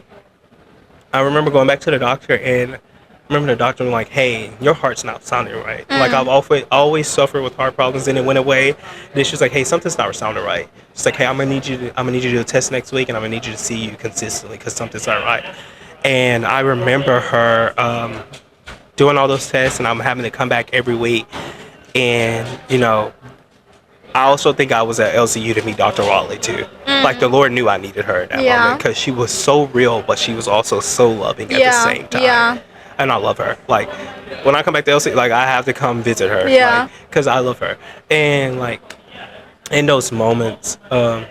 I remember going back to the doctor, and I remember the doctor was like, hey, your heart's not sounding right. Like I've always suffered with heart problems, and it went away. And then she's like, hey, something's not sounding right. She's like, hey, I'm gonna need you to do a test next week, and I'm gonna need you to see you consistently because something's not right. And I remember her doing all those tests, and I'm having to come back every week. And I also think I was at LCU to meet Dr. Wally too. Like the Lord knew I needed her at that Yeah. moment because she was so real, but she was also so loving at the same time. Yeah. and I love her. Like when I come back to LC, like I have to come visit her. Yeah. Because I love her, and like in those moments, the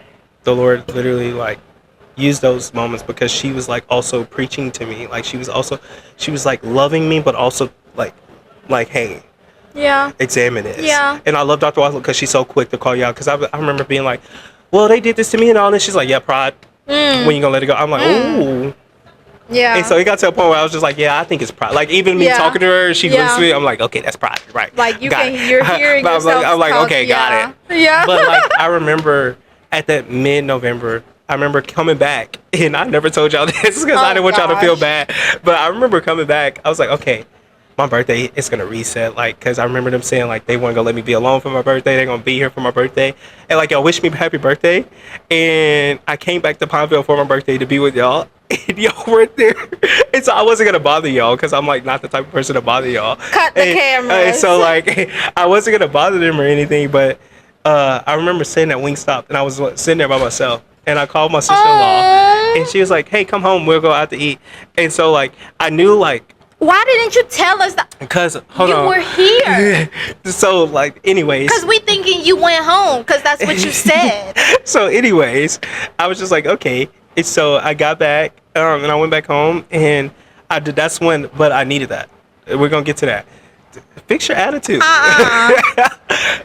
Lord literally like used those moments because she was like also preaching to me. Like she was like loving me, but also like hey, Yeah. examine this. Yeah. And I love Dr. Wassel because she's so quick to call you out. Because I remember being like, well, they did this to me and all this. She's like, yeah, pride. When you gonna let it go? I'm like, ooh. Yeah. And so it got to a point where I was just like, yeah, I think it's pride. Like even me Yeah. talking to her, she Yeah. looks at me. I'm like, okay, that's pride, right? Like you're Got it. hearing But yourself. I'm like, talk, okay, got it. Yeah. But like I remember at that mid-November, I remember coming back, and I never told y'all this because I Oh, didn't want y'all to feel gosh. bad. But I remember coming back, I was like, okay, my birthday is gonna reset, like, because I remember them saying like they weren't gonna let me be alone for my birthday. They're gonna be here for my birthday, and like y'all wish me happy birthday. And I came back to Pineville for my birthday to be with y'all, and y'all weren't there. And so I wasn't gonna bother y'all because I'm like not the type of person to bother y'all. Cut the And cameras. so like I wasn't gonna bother them or anything, but I remember sitting at Wingstop and I was sitting there by myself, and I called my sister-in-law, Aww. and she was like, "Hey, come home. We'll go out to eat." And so like I knew like. Why didn't you tell us that Because hold you on. were here? So like, anyways. Because we thinking you went home. Because that's what you said. So anyways, I was just like, okay. And so I got back, and I went back home, and I did. That's when, but I needed that. We're gonna get to that. Fix your attitude.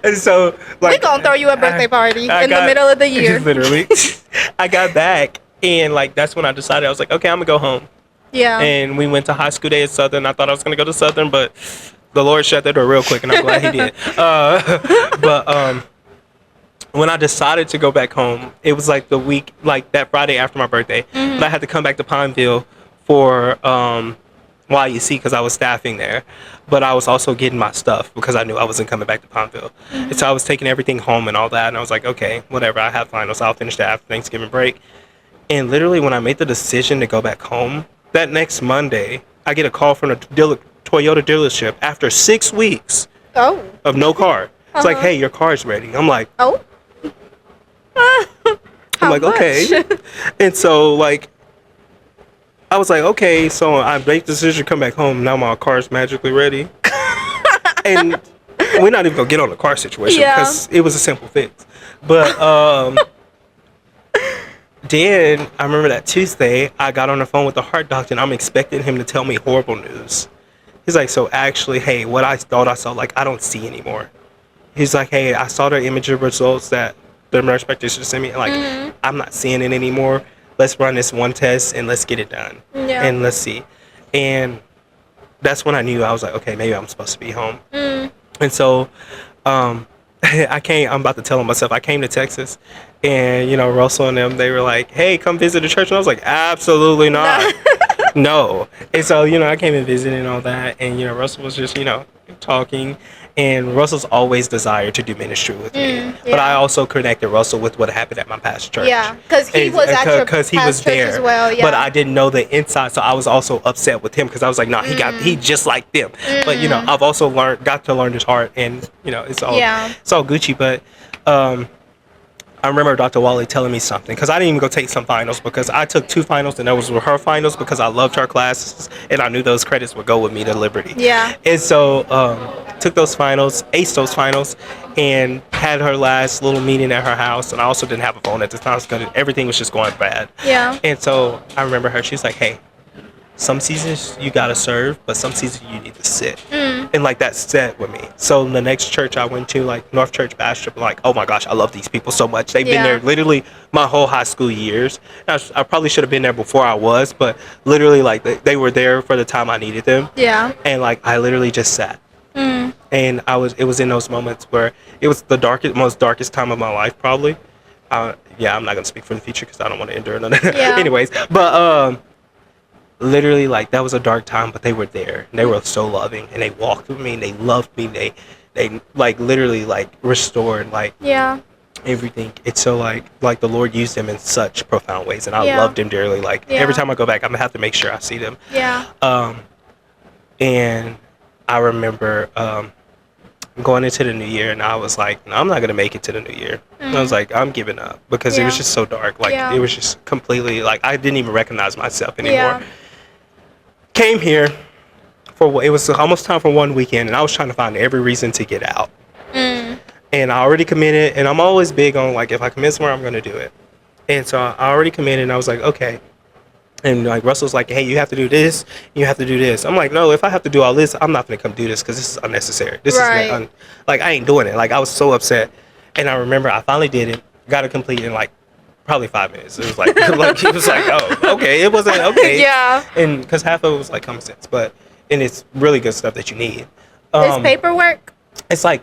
And so like, We gonna throw you a birthday party I in the got- middle of the year. Literally, I got back, and like that's when I decided I was like, okay, I'm gonna go home. Yeah. And we went to high school day at Southern. I thought I was gonna go to Southern, but the Lord shut that door real quick, and I'm glad He did. But when I decided to go back home, it was like the week, like that Friday after my birthday. But I had to come back to Pineville for YEC because I was staffing there. But I was also getting my stuff because I knew I wasn't coming back to Pineville. And so I was taking everything home and all that. And I was like, okay, whatever. I have finals. I'll finish that after Thanksgiving break. And literally, when I made the decision to go back home, that next Monday, I get a call from the Toyota dealership after 6 weeks Oh. of no car. It's like, Uh-huh. hey, your car's ready. I'm like, Oh. I'm like, okay. And so, like, I was like, okay, so I made the decision to come back home. Now my car's magically ready. And we're not even going to get on the car situation Yeah. because it was a simple fix. But then I remember that Tuesday, I got on the phone with the heart doctor, and I'm expecting him to tell me horrible news. He's like, so actually, hey, what I thought I saw, like, I don't see anymore. He's like, hey, I saw the imaging results that the nurse practitioner sent me. Like, I'm not seeing it anymore. Let's run this one test and let's get it done. Yeah. And let's see. And that's when I knew I was like, okay, maybe I'm supposed to be home. And so, I'm about to tell him myself, I came to Texas, and, you know, Russell and them, they were like, hey, come visit the church. And I was like, absolutely not. No. And so, you know, I came and visited and all that, and, you know, Russell was just, you know, talking, and Russell's always desired to do ministry with me. But I also connected Russell with what happened at my past church. Yeah, because he was at your Because he past was church there as well. Yeah. but I didn't know the inside, so I was also upset with him because I was like, no, he just like them. But you know, I've also got to learn his heart, and you know, it's all Gucci. But I remember Dr. Wally telling me something because I didn't even go take some finals because I took 2 finals and those were her finals because I loved her classes and I knew those credits would go with me to Liberty. Yeah. And so took those finals, aced those finals, and had her last little meeting at her house. And I also didn't have a phone at the time because everything was just going bad. Yeah. And so I remember her. She's like, "Hey, some seasons you gotta serve, but some seasons you need to sit." And like that set with me. So the next church I went to, like North Church Bastard, like, oh my gosh, I love these people so much. They've been there literally my whole high school years. I probably should have been there before I was, but literally like they were there for the time I needed them. Yeah. And like I literally just sat. And it was in those moments where it was the most darkest time of my life probably. Yeah, I'm not gonna speak for the future because I don't want to endure none of that. Yeah. Anyways, but literally like that was a dark time, but they were there and they were so loving and they walked with me and they loved me. They like literally like restored like everything. It's so like the Lord used them in such profound ways, and I loved them dearly. Like every time I go back, I'm gonna have to make sure I see them. And I remember going into the new year, and I was like, no, I'm not gonna make it to the new year. And I was like, I'm giving up because it was just so dark. Like it was just completely like I didn't even recognize myself anymore. Came here, it was almost time for one weekend, and I was trying to find every reason to get out. And I already committed, and I'm always big on like if I commit somewhere, I'm gonna do it. And so I already committed, and I was like, okay. And like Russell's like, hey, you have to do this, you have to do this. I'm like, no, if I have to do all this, I'm not gonna come do this because this is unnecessary. This is like I ain't doing it. Like I was so upset, and I remember I finally did it, got it complete in like probably 5 minutes. It was like like he was like, oh, okay, it wasn't okay. Yeah. And because half of it was like common sense, and it's really good stuff that you need. It's paperwork. It's like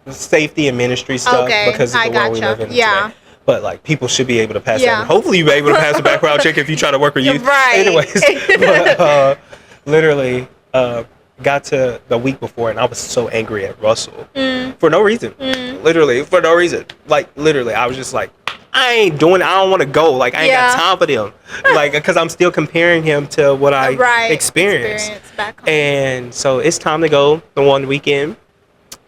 safety and ministry stuff because of the world we live in today. But like people should be able to pass that. And hopefully you'll be able to pass a background check if you try to work with youth. Right. Anyways, but, literally got to the week before and I was so angry at Russell for no reason. Literally for no reason. Like literally, I was just like, I ain't doing it. I don't want to go. Like I ain't got time for them. Like because I'm still comparing him to what I experienced back home. And so it's time to go the one weekend.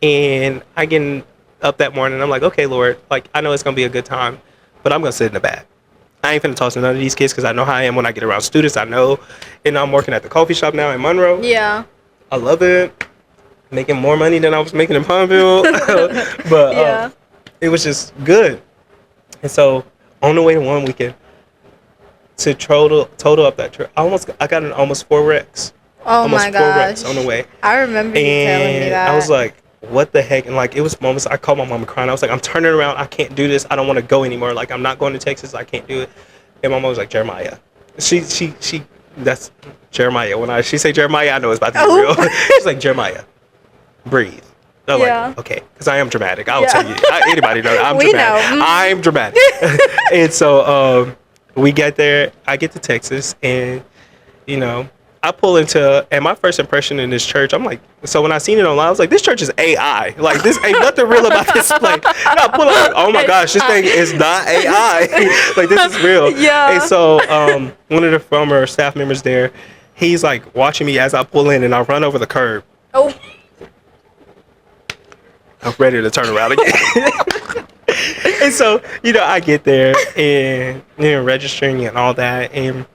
And I get up that morning, I'm like, okay, Lord, like, I know it's going to be a good time, but I'm going to sit in the back. I ain't finna talk to none of these kids because I know how I am when I get around students. I know. And I'm working at the coffee shop now in Monroe. Yeah. I love it. Making more money than I was making in Pineville. But it was just good. And so on the way to one weekend, to total up that trip, I got in almost 4 wrecks. Oh my gosh. 4 wrecks on the way. I remember you telling me that. I was like, what the heck? And like it was moments I called my mom crying. I was like, I'm turning around. I can't do this. I don't want to go anymore. Like I'm not going to Texas. I can't do it. And my mom was like, Jeremiah. She that's Jeremiah. When she say Jeremiah, I know it's about to be real. She's like, Jeremiah, breathe. I'm like, okay, because I am dramatic. I'll tell you. Anybody know I'm dramatic. Know. I'm dramatic. And so we get there. I get to Texas, and you know, I pull into, and my first impression in this church, I'm like, so when I seen it online, I was like, this church is AI. Like, this ain't nothing real about this place. And I pull up, like, oh my gosh, this thing is not AI. Like, this is real. Yeah. And so one of the former staff members there, he's like watching me as I pull in, and I run over the curb. Oh. I'm ready to turn around again. And so, you know, I get there, and, you know, registering and all that, and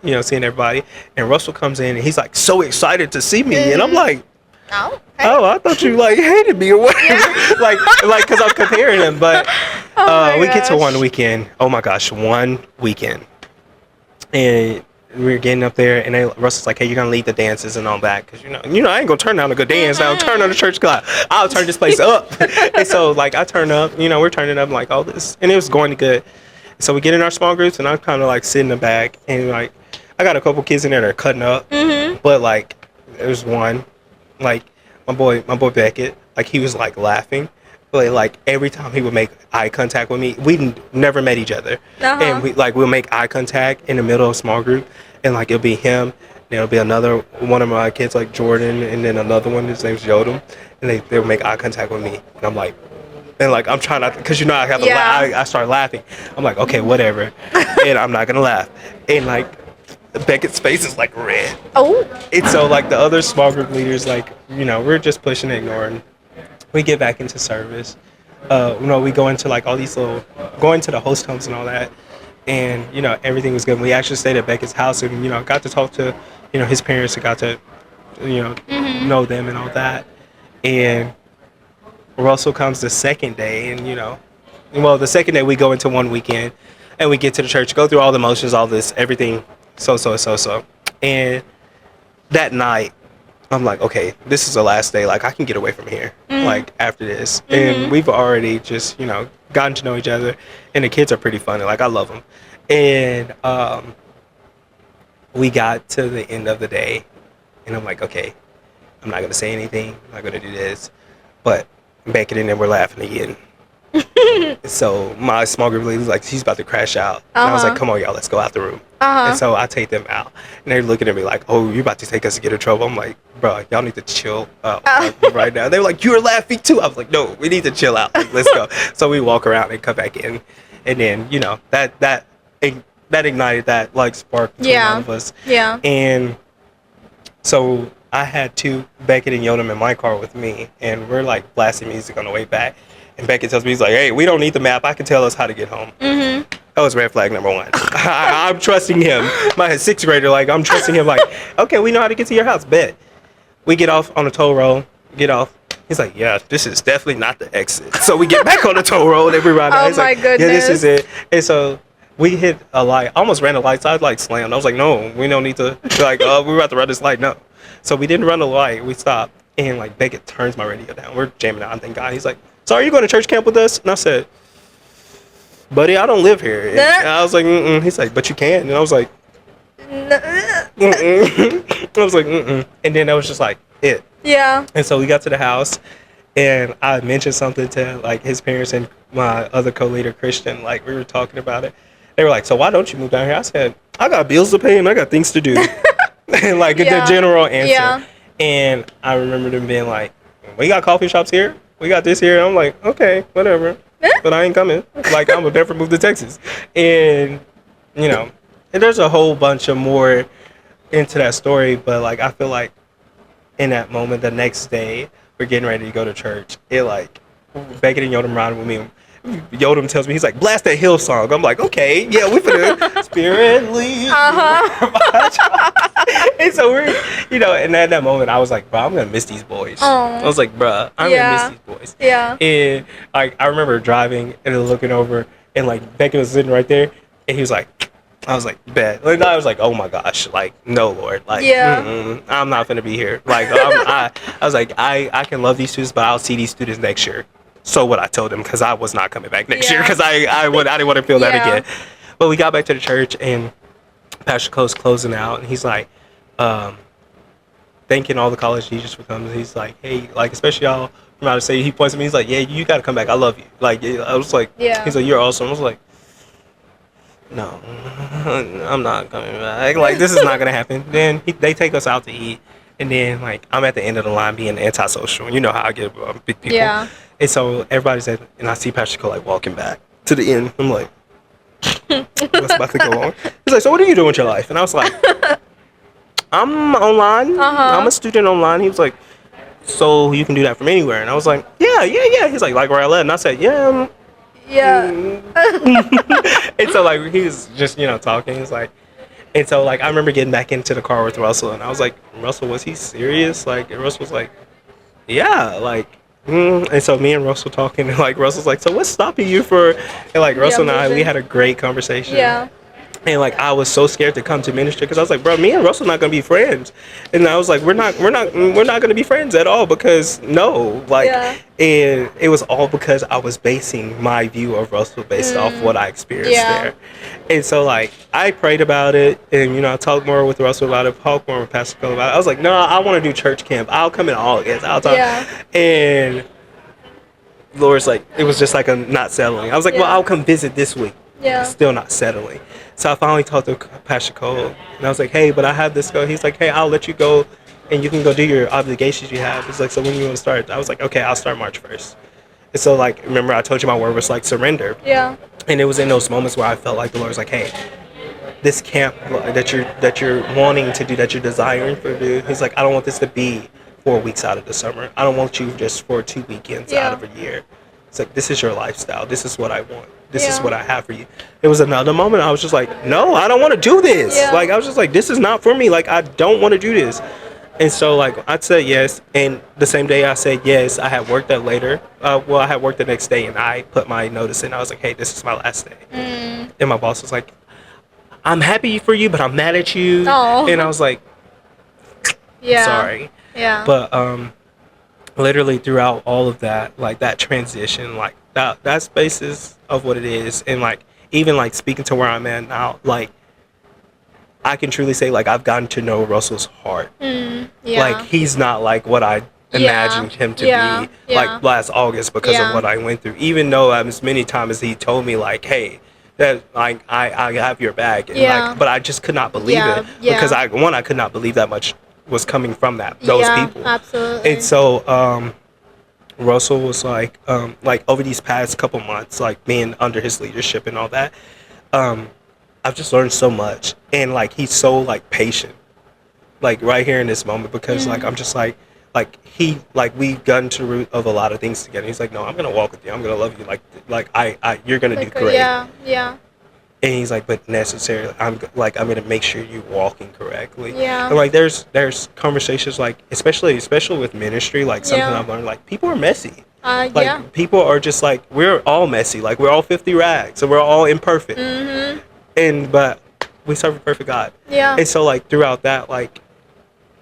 you know, seeing everybody, and Russell comes in and he's like so excited to see me, and I'm like, oh, I thought you like hated me or whatever. like because I'm comparing him. But we get to one weekend. Oh my gosh, one weekend, and we're getting up there, and Russell's like, hey, you're gonna lead the dances and all that, because you know I ain't gonna turn down a good dance. I'll turn on the church clock. I'll turn this place up. And so like I turn up, you know, we're turning up like all this, and it was going good. So we get in our small groups, and I'm kind of like sitting in the back, and like I got a couple kids in there that are cutting up, but like there's one, like my boy Beckett, like he was like laughing, but like every time he would make eye contact with me, we never met each other, and we'll make eye contact in the middle of a small group, and like it'll be him, then it'll be another one of my kids like Jordan, and then another one, his name's Yodam, and they'll make eye contact with me, and I'm like. And like I'm trying not, because you know I have to laugh. I start laughing. I'm like, okay, whatever, and I'm not gonna laugh. And like Beckett's face is like red. Oh. And so like the other small group leaders, like, you know, we're just pushing and ignoring. We get back into service. You know, we go into like all these going to the host homes and all that, and you know everything was good. We actually stayed at Beckett's house, and you know got to talk to, you know, his parents, and got to, you know, know them and all that. And Russell comes the second day, and you know, well, the second day we go into one weekend, and we get to the church, go through all the motions, all this, everything, so. And that night, I'm like, okay, this is the last day. Like, I can get away from here, like, after this. And we've already just, you know, gotten to know each other, and the kids are pretty funny. Like, I love them. And we got to the end of the day, and I'm like, okay, I'm not going to say anything. I'm not going to do this. But Beckett and them were laughing again. So my small group leader was like, she's about to crash out. And I was like, come on, y'all, let's go out the room. And so I take them out. And they're looking at me like, oh, you're about to take us to get in trouble. I'm like, bro, y'all need to chill out right now. They were like, you're laughing too. I was like, no, we need to chill out. Like, let's go. So we walk around and come back in. And then, you know, that ignited that, like, spark between all of us. Yeah. And so I had Beckett and Yodam in my car with me, and we're like blasting music on the way back. And Beckett tells me, he's like, hey, we don't need the map. I can tell us how to get home. That was red flag number one. I'm trusting him. My sixth grader, like, I'm trusting him. Like, okay, we know how to get to your house. Bet. We get off on the toll road. Get off. He's like, yeah, this is definitely not the exit. So we get back on the toll road. Everybody. Oh He's my like, goodness. yeah, this is it. And so we hit a light. Almost ran a light. So I like slammed. I was like, no, we don't need to. Like, oh, we're about to run this light. No. So we didn't run the light. We stopped. And like Beckett turns my radio down. We're jamming out. Thank God. He's like, so are you going to church camp with us? And I said, buddy, I don't live here. And I was like, mm-mm. He's like, but you can. And I was like, mm-mm. I was like, mm-mm. And then that was just like it. Yeah. And so we got to the house, and I mentioned something to like his parents and my other co-leader Christian. Like we were talking about it. They were like, so why don't you move down here? I said, I got bills to pay and I got things to do. And like the general answer. Yeah. And I remember them being like, we got coffee shops here. We got this here. And I'm like, okay, whatever. But I ain't coming. Like, I'm gonna never move to Texas. And, you know, and there's a whole bunch of more into that story. But, like, I feel like in that moment, the next day, we're getting ready to go to church. It, like, Beckett and Yodam riding with me. Yodam tells me, he's like, blast that Hill song. I'm like, okay, yeah, we finna Spirit lead. And so we're, you know, and at that moment, I was like, bro, I'm gonna miss these boys. I was like, bro, I'm gonna miss these boys. Yeah. And like, I remember driving and looking over, and like Beckett was sitting right there, and he was like, I was like, bet. And I was like, oh my gosh, like, no, Lord, like, I'm not gonna be here. Like, I was like, I can love these students, but I'll see these students next year. So what I told him, because I was not coming back next year, because I didn't want to feel that again. But we got back to the church, and Pastor Cole's closing out, and he's like, thanking all the college teachers for coming. He's like, hey, like, especially y'all from out of state. He points at me, he's like, yeah, you got to come back. I love you. Like, I was like, he's like, you're awesome. I was like, no, I'm not coming back. Like, this is not going to happen. Then they take us out to eat. And then, like, I'm at the end of the line being antisocial. You know how I get big people. Yeah. And so everybody's at, and I see Pastor Cole, like, walking back to the end. I'm like, what's about to go on? He's like, so what are you doing with your life? And I was like, I'm online. I'm a student online. He was like, so you can do that from anywhere? And I was like, yeah. He's like where I live? And I said, yeah. And so, like, he was just, you know, talking. He's like, and so, like, I remember getting back into the car with Russell, and I was like, Russell, was he serious? Like, and Russell was like, yeah, like, and so me and Russell talking, and like, Russell's like, so what's stopping you for, and like, Russell and I, we had a great conversation. Yeah. And like, I was so scared to come to ministry because I was like, bro, me and Russell not gonna be friends. And I was like, we're not gonna be friends at all, because no, like, and it was all because I was basing my view of Russell based off what I experienced there. And so, like, I prayed about it, and, you know, I talked more with Russell about it, talked more with Pastor Cole about it. I was like, no, I want to do church camp. I'll come in August. I'll talk. And Lord's like, it was just like a not settling. I was like, well, I'll come visit this week. Still not settling. So I finally talked to Pastor Cole, and I was like, hey, but I have this go. He's like, hey, I'll let you go, and you can go do your obligations you have. He's like, so when you want to start? I was like, okay, I'll start March 1st. And so, like, remember I told you my word was like surrender. Yeah. And it was in those moments where I felt like the Lord was like, hey, this camp that you're wanting to do, that you're desiring for do, he's like, I don't want this to be 4 weeks out of the summer. I don't want you just for 2 weekends out of a year. It's like, this is your lifestyle. This is what I want. This is what I have for you. It was another moment I was just like, no, I don't want to do this. Like, I was just like, this is not for me. Like, I don't want to do this. And so, like, I said yes. And the same day I said yes, I had worked that later. I had worked the next day, and I put my notice in. I was like, hey, this is my last day. And my boss was like, I'm happy for you, but I'm mad at you. Oh. And I was like, sorry. Yeah. But literally throughout all of that, like, that transition, like, that space is of what it is. And, like, even, like, speaking to where I'm at now, like, I can truly say, like, I've gotten to know Russell's heart. Like, he's not like what I imagined him to be, like, last August because of what I went through. Even though as many times as he told me, like, hey, that, like, I have your back. And, like, but I just could not believe it. Because, I could not believe that much was coming from those people. Absolutely. And so, Russell was like over these past couple months, like, being under his leadership and all that, I've just learned so much. And, like, he's so, like, patient, like, right here in this moment, because like, I'm just like we've gotten to the root of a lot of things together. He's like, no, I'm gonna walk with you, I'm gonna love you, like I you're gonna do great. And he's like, but necessarily, I'm gonna make sure you're walking correctly. Yeah. And like, there's conversations like, especially with ministry, like something Yeah. I've learned, like people are messy. Like Yeah. people are just like, we're all messy. Like we're all 50 rags, so we're all imperfect. But we serve a perfect God. Yeah. And so like throughout that, like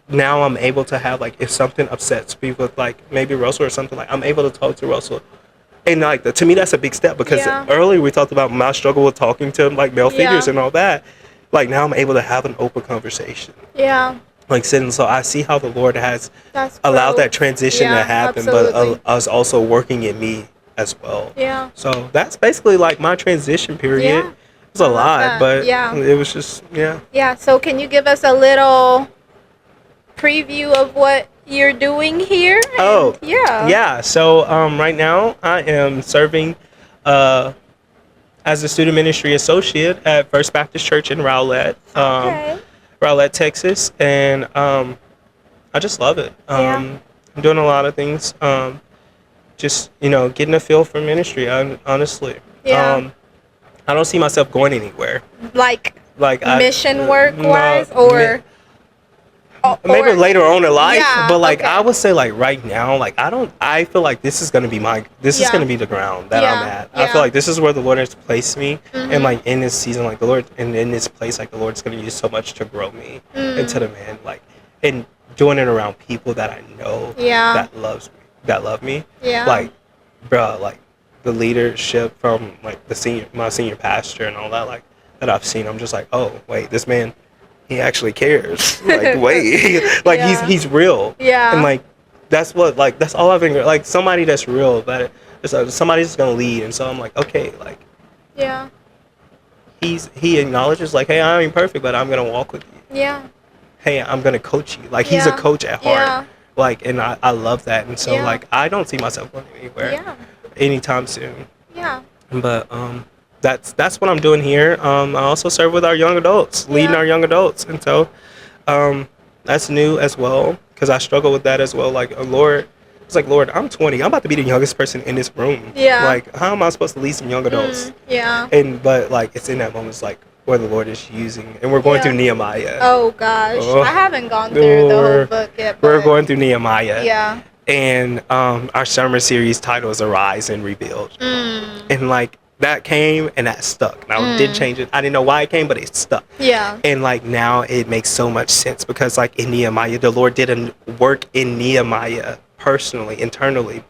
now I'm able to have like, if something upsets people, like maybe Russell or something, like I'm able to talk to Russell. And like to me that's a big step, because Yeah. earlier we talked about my struggle with talking to like male figures Yeah. and all that. Like now I'm able to have an open conversation. Yeah. Like sitting, so I see how the Lord has That's allowed growth. that transition Yeah, to happen, absolutely. but us also working in me as well. Yeah. So that's basically like my transition period. Yeah. It was a I love lot, that. but Yeah. it was just Yeah. So can you give us a little preview of what you're doing here? Oh, yeah. Yeah. So right now I am serving as a student ministry associate at First Baptist Church in Rowlett, Okay. Rowlett, Texas, and I just love it. Yeah. I'm doing a lot of things. Just getting a feel for ministry. Honestly, Yeah. I don't see myself going anywhere. Like Like mission work no, wise, or maybe or- later on in life, Yeah, but like okay. I would say like right now, like I feel like this is gonna be Yeah. gonna be the ground that I'm Yeah, at. I yeah. feel like this is where the Lord has placed me, Mhm. and like in this season, like the Lord, and in this place, like the Lord's gonna use so much to grow me Mm. into the man, like, and doing it around people that I know Yeah. that love me, Yeah. like, bruh, like the leadership from like my senior pastor and all that, like that I've seen. I'm just like, oh wait, this man, he actually cares. Like wait, like Yeah. he's real. Yeah. And like that's all I've been, like somebody that's real, that somebody's just gonna lead. And so I'm like, okay, like Yeah. he acknowledges like, hey, I ain't perfect, but I'm gonna walk with you. Yeah. Hey, I'm gonna coach you. Like he's a Yeah. coach at heart. Yeah. Like, and I love that. And so Yeah. like I don't see myself going anywhere Yeah. anytime soon. Yeah. But that's what I'm doing here. I also serve with our young adults, leading Yeah. our young adults, and so that's new as well, because I struggle with that as well. Like Lord, it's like, Lord, I'm 20. I'm about to be the youngest person in this room. Yeah. Like, how am I supposed to lead some young adults? Yeah. But like it's in that moment, it's like where the Lord is using, and we're going Yeah. through Nehemiah. Oh gosh, Oh. I haven't gone through the whole Lord. book yet. We're but- going through Nehemiah. Yeah. And our summer series title is Arise and Rebuild. Mm. And like that came and that stuck. And I did change it. I didn't know why it came, but it stuck. Yeah. And like now it makes so much sense, because like in Nehemiah, the Lord did a work in Nehemiah personally, internally,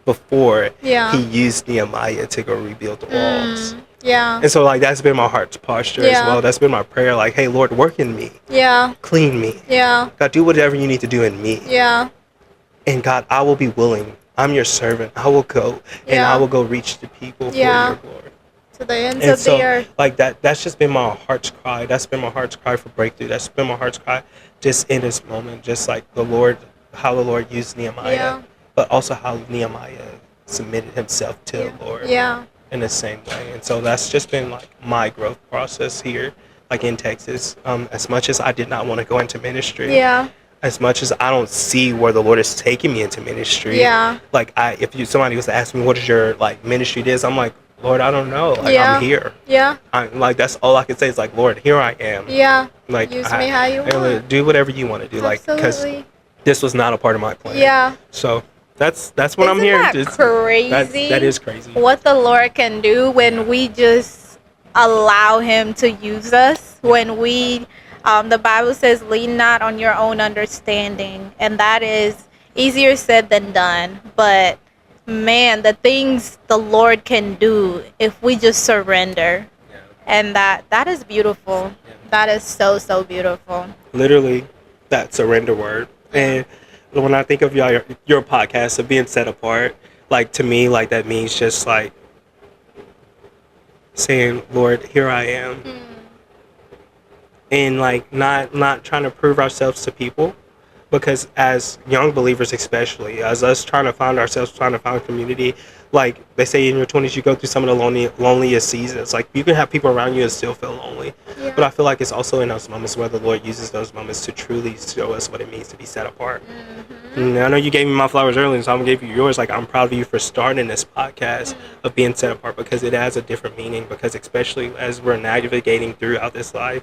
before Yeah. he used Nehemiah to go rebuild the walls. Yeah. And so like that's been my heart's posture as Yeah. well. That's been my prayer. Like, hey, Lord, work in me, Yeah. clean me. Yeah. God, do whatever you need to do in me. Yeah. And God, I will be willing. I'm your servant. I will go, and Yeah. I will go reach the people Yeah. for your glory. To the ends And of so, the earth. like that's just been my heart's cry. That's been my heart's cry for breakthrough. That's been my heart's cry just in this moment. Just like how the Lord used Nehemiah, Yeah. but also how Nehemiah submitted himself to the Lord Yeah. in the same way. And so that's just been like my growth process here, like in Texas. As much as I did not want to go into ministry, Yeah. as much as I don't see where the Lord is taking me into ministry, Yeah. like somebody was to ask me what is your like ministry is, I'm like, Lord, I don't know. Like Yeah. I'm here. Yeah. I'm like, that's all I can say is like, Lord, here I am. Yeah. Like Use me how you want. do whatever you want to do. Like, because Absolutely. this was not a part of my plan. Yeah. So that's when I'm Isn't here. that Just- crazy? that is crazy. What the Lord can do when we just allow Him to use us. When we, the Bible says, lean not on your own understanding, and that is easier said than done. But man, the things the Lord can do if we just surrender, Yeah. and that is beautiful. Yeah. That is so beautiful. Literally, that surrender word. And when I think of your podcast of being set apart, like to me, like that means just like saying, Lord, here I am. And like not trying to prove ourselves to people, because as young believers, especially as us trying to find ourselves, trying to find community, like they say in your 20s you go through some of the loneliest seasons. Like you can have people around you and still feel lonely, Yeah. but I feel like it's also in those moments where the Lord uses those moments to truly show us what it means to be set apart. And I know you gave me my flowers earlier, so I'm gonna give you yours. Like, I'm proud of you for starting this podcast of being set apart, because it has a different meaning. Because especially as we're navigating throughout this life,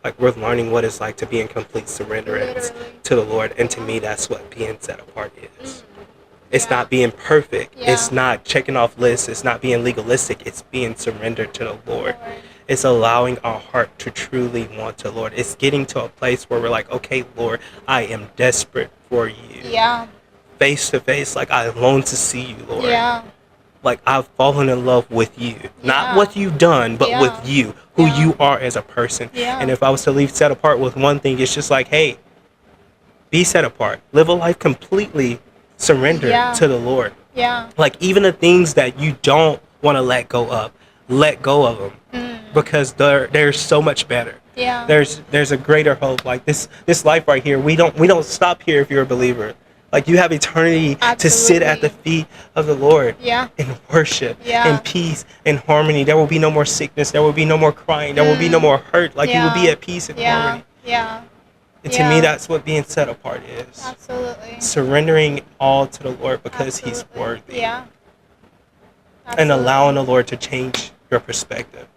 like, we're learning what it's like to be in complete surrenderance to the Lord. And to me, that's what being set apart is. It's not being perfect. It's not checking off lists. It's not being legalistic. It's being surrendered to the Lord. It's allowing our heart to truly want the Lord. It's getting to a place where we're like, okay, Lord, I am desperate for you. Yeah. Face to face, like, I long to see you, Lord. Yeah. Like, I've fallen in love with you. Not Yeah. what you've done, but Yeah. with you, who Yeah. you are as a person. Yeah. And if I was to leave set apart with one thing, it's just like, hey, be set apart. Live a life completely surrendered to the Lord. Yeah. Like, even the things that you don't want to let go of them. Because they're so much better. Yeah. There's a greater hope. Like, this life right here, we don't stop here if you're a believer. Like, you have eternity to sit at the feet of the Lord in worship, in peace, in harmony. There will be no more sickness. There will be no more crying. There will be no more hurt. Like, you will be at peace and harmony. Yeah. And to me, that's what being set apart is. Absolutely. Surrendering all to the Lord because He's worthy. Yeah. And allowing the Lord to change your perspective.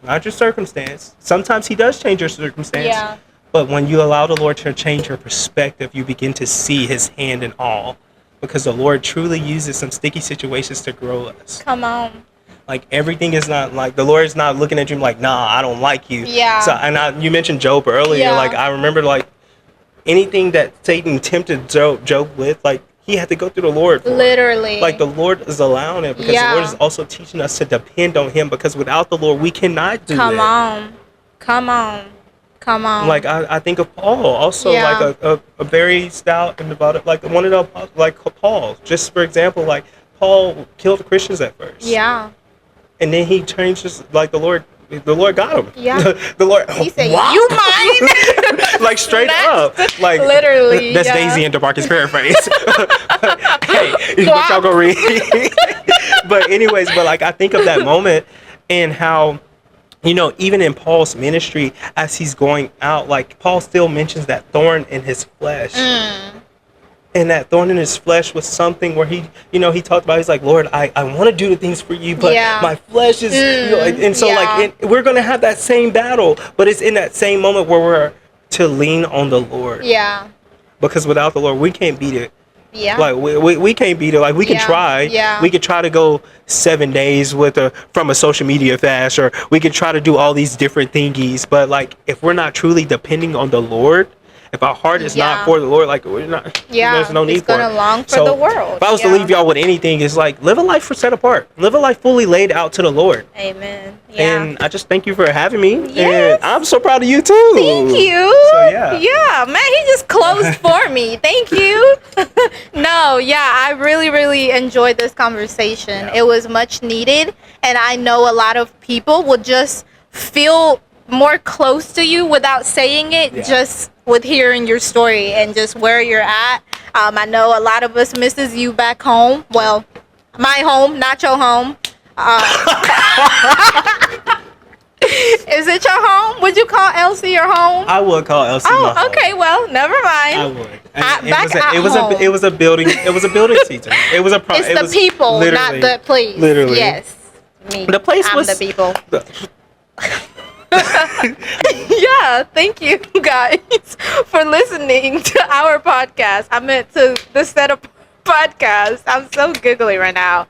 Not your circumstance. Sometimes He does change your circumstance. Yeah. But when you allow the Lord to change your perspective, you begin to see His hand in all. Because the Lord truly uses some sticky situations to grow us. Come on. Like, everything is not like, the Lord is not looking at you like, nah, I don't like you. Yeah. So, and you mentioned Job earlier. Yeah. Like, I remember, like, anything that Satan tempted Job with, like, he had to go through the Lord for it. Literally. Like, the Lord is allowing it because the Lord is also teaching us to depend on Him, because without the Lord, we cannot do it. Come on. Like, I think of Paul, also, like a very stout and devout, like one of the, like Paul. Just for example, like, Paul killed Christians at first. Yeah. And then he changes, like, the Lord got him. Yeah. The Lord. He said, "What?" "You mine?" Like, straight up. Like, literally. That's Daisy and DeMarcus paraphrase. Hey, what y'all gonna read? But anyways, like, I think of that moment and how, you know, even in Paul's ministry, as he's going out, like, Paul still mentions that thorn in his flesh. And that thorn in his flesh was something where he talked about, he's like, Lord, I want to do the things for you, but my flesh is, and so like, we're going to have that same battle, but it's in that same moment where we're to lean on the Lord. Yeah. Because without the Lord, we can't beat it. Yeah. Like, we can't beat it. Like, we can try. Yeah. We could try to go 7 days from a social media fast, or we could try to do all these different thingies. But, like, if we're not truly depending on the Lord, if our heart is not for the Lord, like, we're not. There's no need for it. It's gonna long for the world. If I was to leave y'all with anything, it's like, live a life set apart. Live a life fully laid out to the Lord. Amen. Yeah. And I just thank you for having me. Yes. And I'm so proud of you too. Thank you. So yeah. Yeah, man, he just closed for me. Thank you. No, yeah, I really, really enjoyed this conversation. It was much needed, and I know a lot of people will just feel more close to you without saying it, just with hearing your story and just where you're at. I know a lot of us misses you back home. Well, my home, not your home. Is it your home? Would you call Elsie your home? I would call Elsie my home. Okay, well, never mind. I would. It was a building. It was a building season. It was a. It's the people, not the place. Literally. Yes. Me. The place I'm was the people. Yeah, thank you guys for listening to our podcast. I meant to the setup podcast. I'm so giggly right now.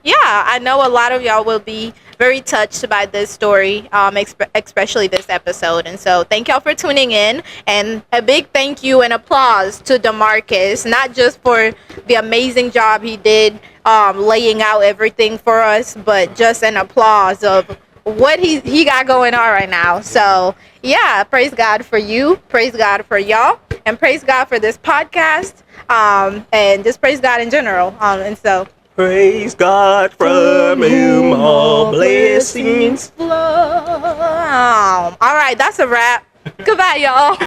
Yeah, I know a lot of y'all will be very touched by this story, especially this episode. And so thank y'all for tuning in, and a big thank you and applause to DeMarcus, not just for the amazing job he did laying out everything for us, but just an applause of what he got going on right now. So yeah, praise God for you, praise God for y'all, and praise God for this podcast, and just praise God in general. And so praise God, from whom all blessings flow. All right, that's a wrap. Goodbye, y'all.